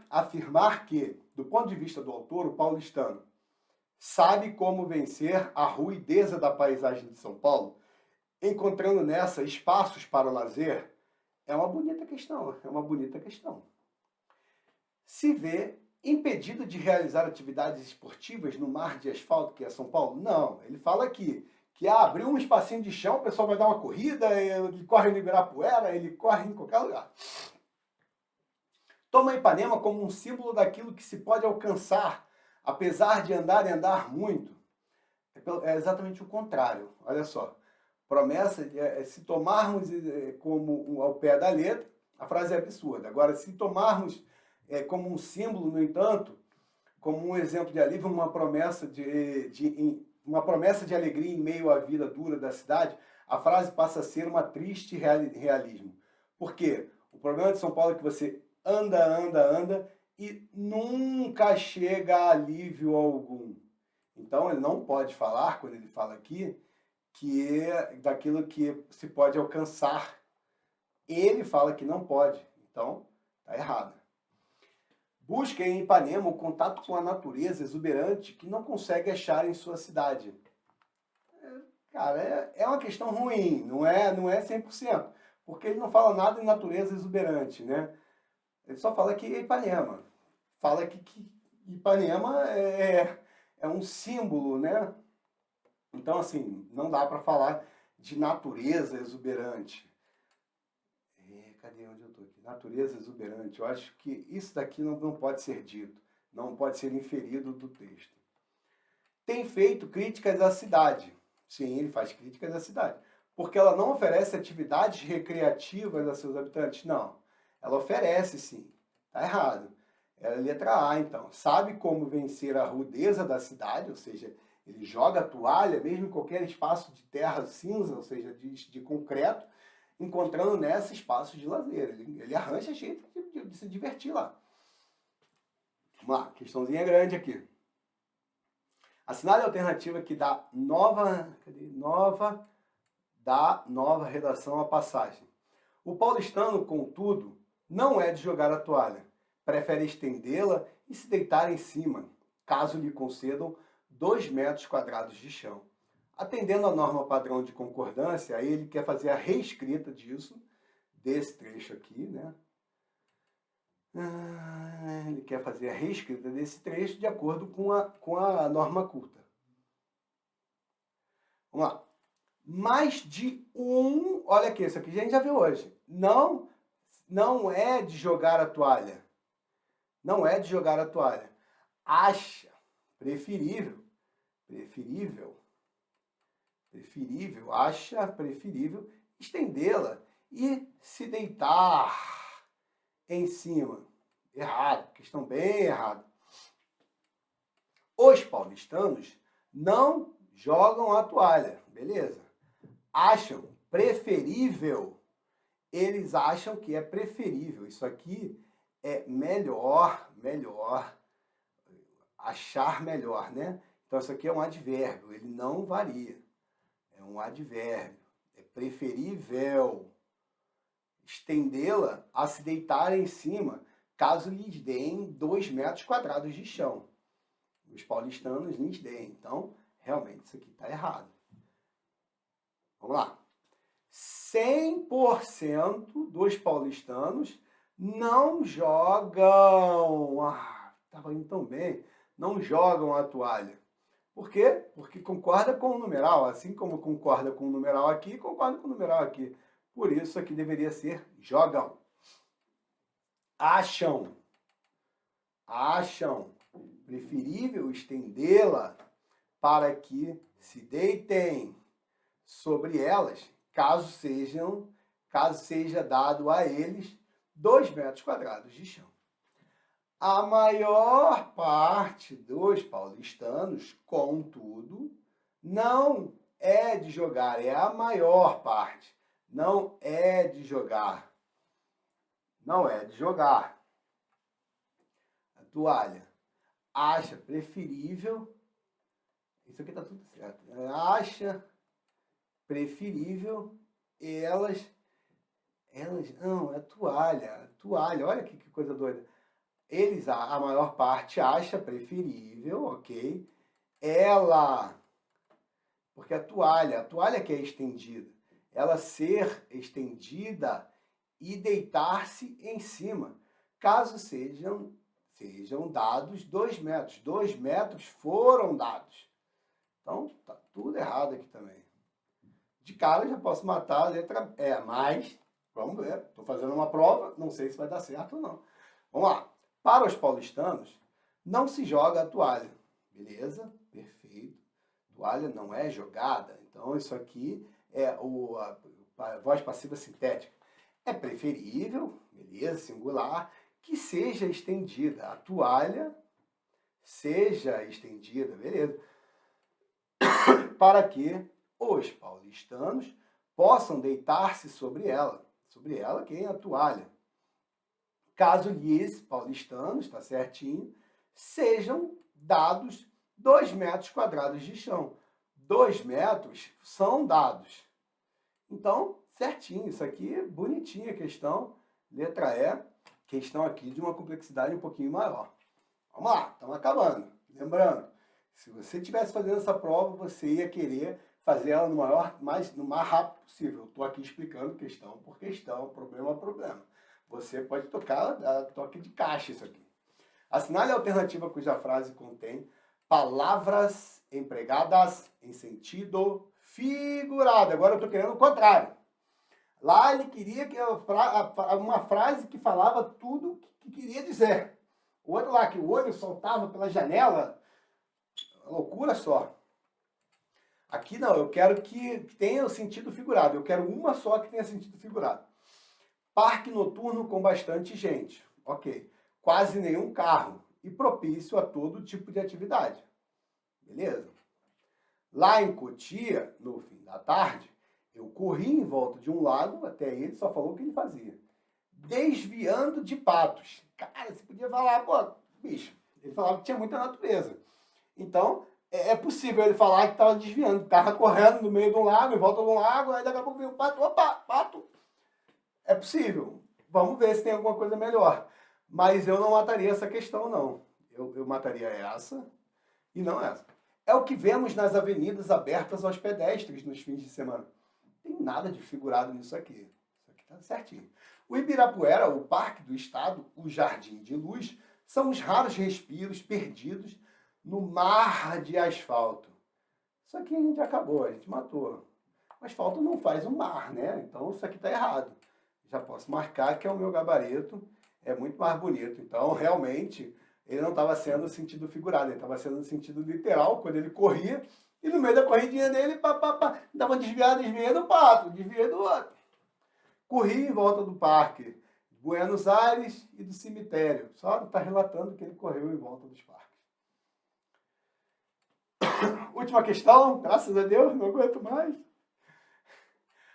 afirmar que, do ponto de vista do autor, o paulistano sabe como vencer a ruideza da paisagem de São Paulo, encontrando nessa espaços para o lazer? É uma bonita questão. Se vê impedido de realizar atividades esportivas no mar de asfalto que é São Paulo? Não, ele fala aqui que abriu um espacinho de chão, o pessoal vai dar uma corrida, ele corre no Ibirapuera, ele corre em qualquer lugar. Toma Ipanema como um símbolo daquilo que se pode alcançar, apesar de andar e andar muito, é exatamente o contrário. Olha só, promessa, se tomarmos como ao pé da letra, a frase é absurda. Agora, se tomarmos como um símbolo, no entanto, como um exemplo de alívio, uma promessa de alegria em meio à vida dura da cidade, a frase passa a ser uma triste realismo. Por quê? O problema de São Paulo é que você anda e nunca chega a alívio algum. Então, ele não pode falar, quando ele fala aqui, que é daquilo que se pode alcançar. Ele fala que não pode. Então, está errado. Busca em Ipanema o contato com a natureza exuberante que não consegue achar em sua cidade. Cara, é uma questão ruim, não é 100%, porque ele não fala nada em natureza exuberante, né? Ele só fala que é Ipanema. Fala que Ipanema é um símbolo, né? Então, assim, não dá para falar de natureza exuberante. Cadê onde eu estou aqui? Natureza exuberante. Eu acho que isso daqui não pode ser dito, não pode ser inferido do texto. Tem feito críticas à cidade. Sim, ele faz críticas à cidade. Porque ela não oferece atividades recreativas a seus habitantes. Não, ela oferece sim. Está errado. É a letra A, então. Sabe como vencer a rudeza da cidade, ou seja, ele joga a toalha, mesmo em qualquer espaço de terra cinza, ou seja, de concreto, encontrando nessa espaços de lazer. Ele arranja jeito de se divertir lá. Vamos lá, questãozinha grande aqui. Assinale a alternativa que dá nova redação à passagem. O paulistano, contudo, não é de jogar a toalha. Prefere estendê-la e se deitar em cima, caso lhe concedam 2 metros quadrados de chão. Atendendo à norma padrão de concordância, aí ele quer fazer a reescrita desse trecho aqui, né? Ele quer fazer a reescrita desse trecho de acordo com a norma culta. Vamos lá. Mais de um... Olha aqui, isso aqui a gente já viu hoje. Não é de jogar a toalha. Não é de jogar a toalha. Acha preferível, acha preferível estendê-la e se deitar em cima. Errado, questão bem errada. Os paulistanos não jogam a toalha, beleza? Acham preferível, eles acham que é preferível. Isso aqui é melhor, achar melhor, né? Então isso aqui é um advérbio, ele não varia. É um advérbio, é preferível estendê-la a se deitar em cima, caso lhes deem 2 metros quadrados de chão. Os paulistanos lhes deem. Então, realmente, isso aqui está errado. Vamos lá. 100% dos paulistanos não jogam... estava indo tão bem. Não jogam a toalha. Por quê? Porque concorda com o numeral. Assim como concorda com o numeral aqui, concorda com o numeral aqui. Por isso, aqui deveria ser jogam. Acham preferível estendê-la para que se deitem sobre elas, caso seja dado a eles 2 metros quadrados de chão. A maior parte dos paulistanos, contudo, não é de jogar, é a maior parte. Não é de jogar. Não é de jogar. A toalha. Acha preferível. Isso aqui tá tudo certo. Acha preferível elas. Não, é toalha. Toalha. Olha que coisa doida. A maior parte acha preferível, ok? Ela. Porque a toalha que é estendida, ela ser estendida e deitar-se em cima, caso sejam dados 2 metros. 2 metros foram dados. Então, tá tudo errado aqui também. De cara, eu já posso matar a letra E, mas, vamos ver. Estou fazendo uma prova, não sei se vai dar certo ou não. Vamos lá. Para os paulistanos, não se joga a toalha. Beleza? Perfeito. Toalha não é jogada. Então, isso aqui é a voz passiva sintética. É preferível, beleza, singular, que seja estendida. A toalha seja estendida, beleza, para que os paulistanos possam deitar-se sobre ela. Sobre ela, quem é a toalha? Caso lhes, paulistanos, tá certinho, sejam dados 2 metros quadrados de chão. 2 metros são dados. Então, certinho, isso aqui, bonitinha a questão. Letra E, questão aqui de uma complexidade um pouquinho maior. Vamos lá, estamos acabando. Lembrando, se você estivesse fazendo essa prova, você ia querer fazer ela no mais rápido possível. Eu estou aqui explicando questão por questão, problema a problema. Você pode dar toque de caixa isso aqui. Assinale a alternativa cuja frase contém palavras empregadas em sentido figurado. Agora eu estou querendo o contrário. Lá ele queria que uma frase que falava tudo que queria dizer. O outro lá, que o olho soltava pela janela, loucura só. Aqui não, eu quero que tenha o sentido figurado. Eu quero uma só que tenha sentido figurado. Parque noturno com bastante gente. Ok. Quase nenhum carro. E propício a todo tipo de atividade. Beleza? Lá em Cotia, no fim da tarde, eu corri em volta de um lago, até ele só falou o que ele fazia. Desviando de patos. Cara, você podia falar, pô, bicho, ele falava que tinha muita natureza. Então, é possível ele falar que estava desviando, estava correndo no meio de um lago, em volta de um lago, aí daqui a pouco veio um pato, opa, pato. É possível. Vamos ver se tem alguma coisa melhor. Mas eu não mataria essa questão, não. Eu mataria essa e não essa. É o que vemos nas avenidas abertas aos pedestres nos fins de semana. Não tem nada de figurado nisso aqui. Isso aqui tá certinho. O Ibirapuera, o Parque do Estado, o Jardim de Luz, são os raros respiros perdidos no mar de asfalto. Isso aqui a gente acabou, a gente matou. O asfalto não faz um mar, né? Então isso aqui está errado. Já posso marcar que é o meu gabarito, é muito mais bonito. Então, realmente, ele não estava sendo no sentido figurado, ele estava sendo no sentido literal, quando ele corria, e no meio da corridinha dele, dava desviando o pato, desvia do outro. Corria em volta do parque de Buenos Aires e do cemitério. Só está relatando que ele correu em volta dos parques. Última questão, graças a Deus, não aguento mais.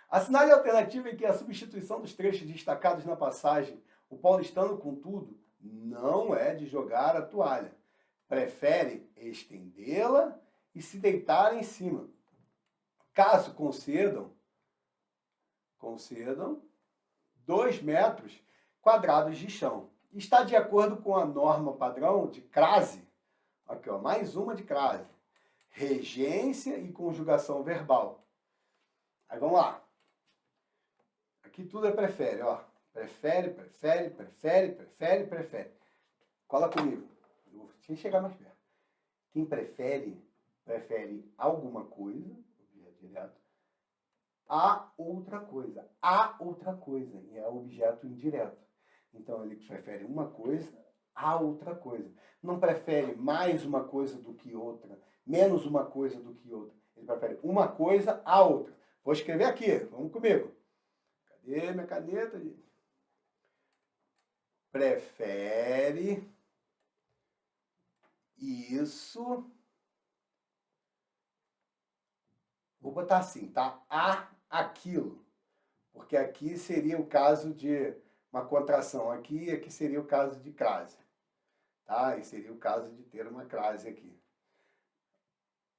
Assinale a alternativa em que a substituição dos trechos destacados na passagem, o paulistano, contudo, não é de jogar a toalha. Prefere estendê-la e se deitar em cima. Caso concedam 2 metros quadrados de chão. Está de acordo com a norma padrão de crase. Aqui, ó, mais uma de crase. Regência e conjugação verbal. Aí vamos lá. Aqui tudo é prefere, ó. Prefere, prefere, prefere, prefere, prefere. Cola comigo. Deixa eu chegar mais perto. Quem prefere, prefere alguma coisa, objeto direto, a outra coisa. A outra coisa. E é objeto indireto. Então, ele prefere uma coisa a outra coisa. Não prefere mais uma coisa do que outra, menos uma coisa do que outra. Ele prefere uma coisa a outra. Vou escrever aqui. Vamos comigo. Cadê minha caneta? Prefere isso. Vou botar assim, tá? Aquilo. Porque aqui seria o caso de uma contração aqui, e aqui seria o caso de crase. Tá? E seria o caso de ter uma crase aqui.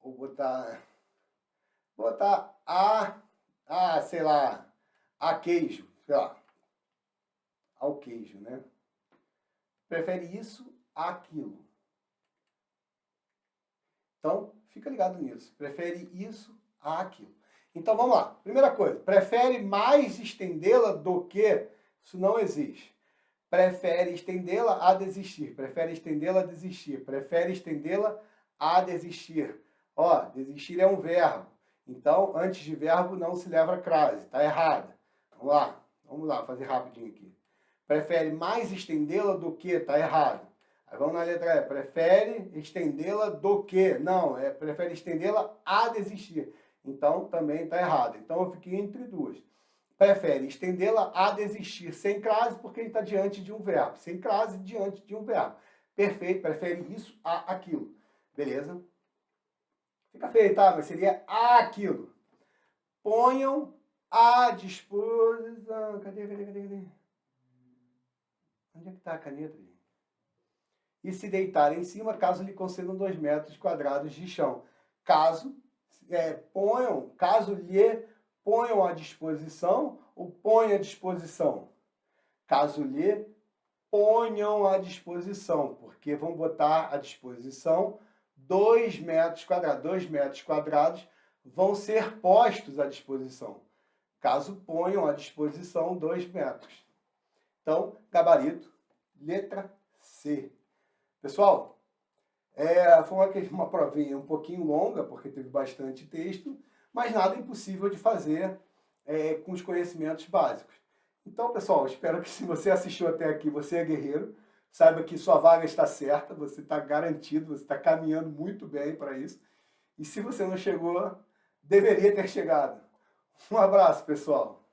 Vou botar sei lá, a queijo, sei lá, ao queijo, né? Prefere isso àquilo. Então, fica ligado nisso. Prefere isso àquilo. Então, vamos lá. Primeira coisa, prefere mais estendê-la do que... Isso não existe. Prefere estendê-la a desistir. Prefere estendê-la a desistir. Prefere estendê-la a desistir. Ó, desistir é um verbo. Então, antes de verbo não se leva a crase. Está errada. Vamos lá, fazer rapidinho aqui. Prefere mais estendê-la do que? Está errado. Aí vamos na letra E. Prefere estendê-la do que? Não, prefere estendê-la a desistir. Então, também está errado. Então, eu fiquei entre duas. Prefere estendê-la a desistir sem crase, porque ele está diante de um verbo. Sem crase, diante de um verbo. Perfeito, prefere isso a aquilo. Beleza? Fica feio, tá? Mas seria aquilo. Ponham à disposição. Cadê? Onde é que está a caneta, gente? E se deitar em cima, caso lhe concedam 2 metros quadrados de chão. Caso lhe ponham à disposição ou ponha à disposição. Caso lhe ponham à disposição, porque vão botar à disposição 2 metros quadrados. 2 metros quadrados vão ser postos à disposição. Caso ponham à disposição 2 metros. Então, gabarito, letra C. Pessoal, foi uma provinha um pouquinho longa, porque teve bastante texto, mas nada impossível de fazer com os conhecimentos básicos. Então, pessoal, espero que se você assistiu até aqui, você é guerreiro, saiba que sua vaga está certa, você está garantido, você está caminhando muito bem para isso. E se você não chegou, deveria ter chegado. Um abraço, pessoal.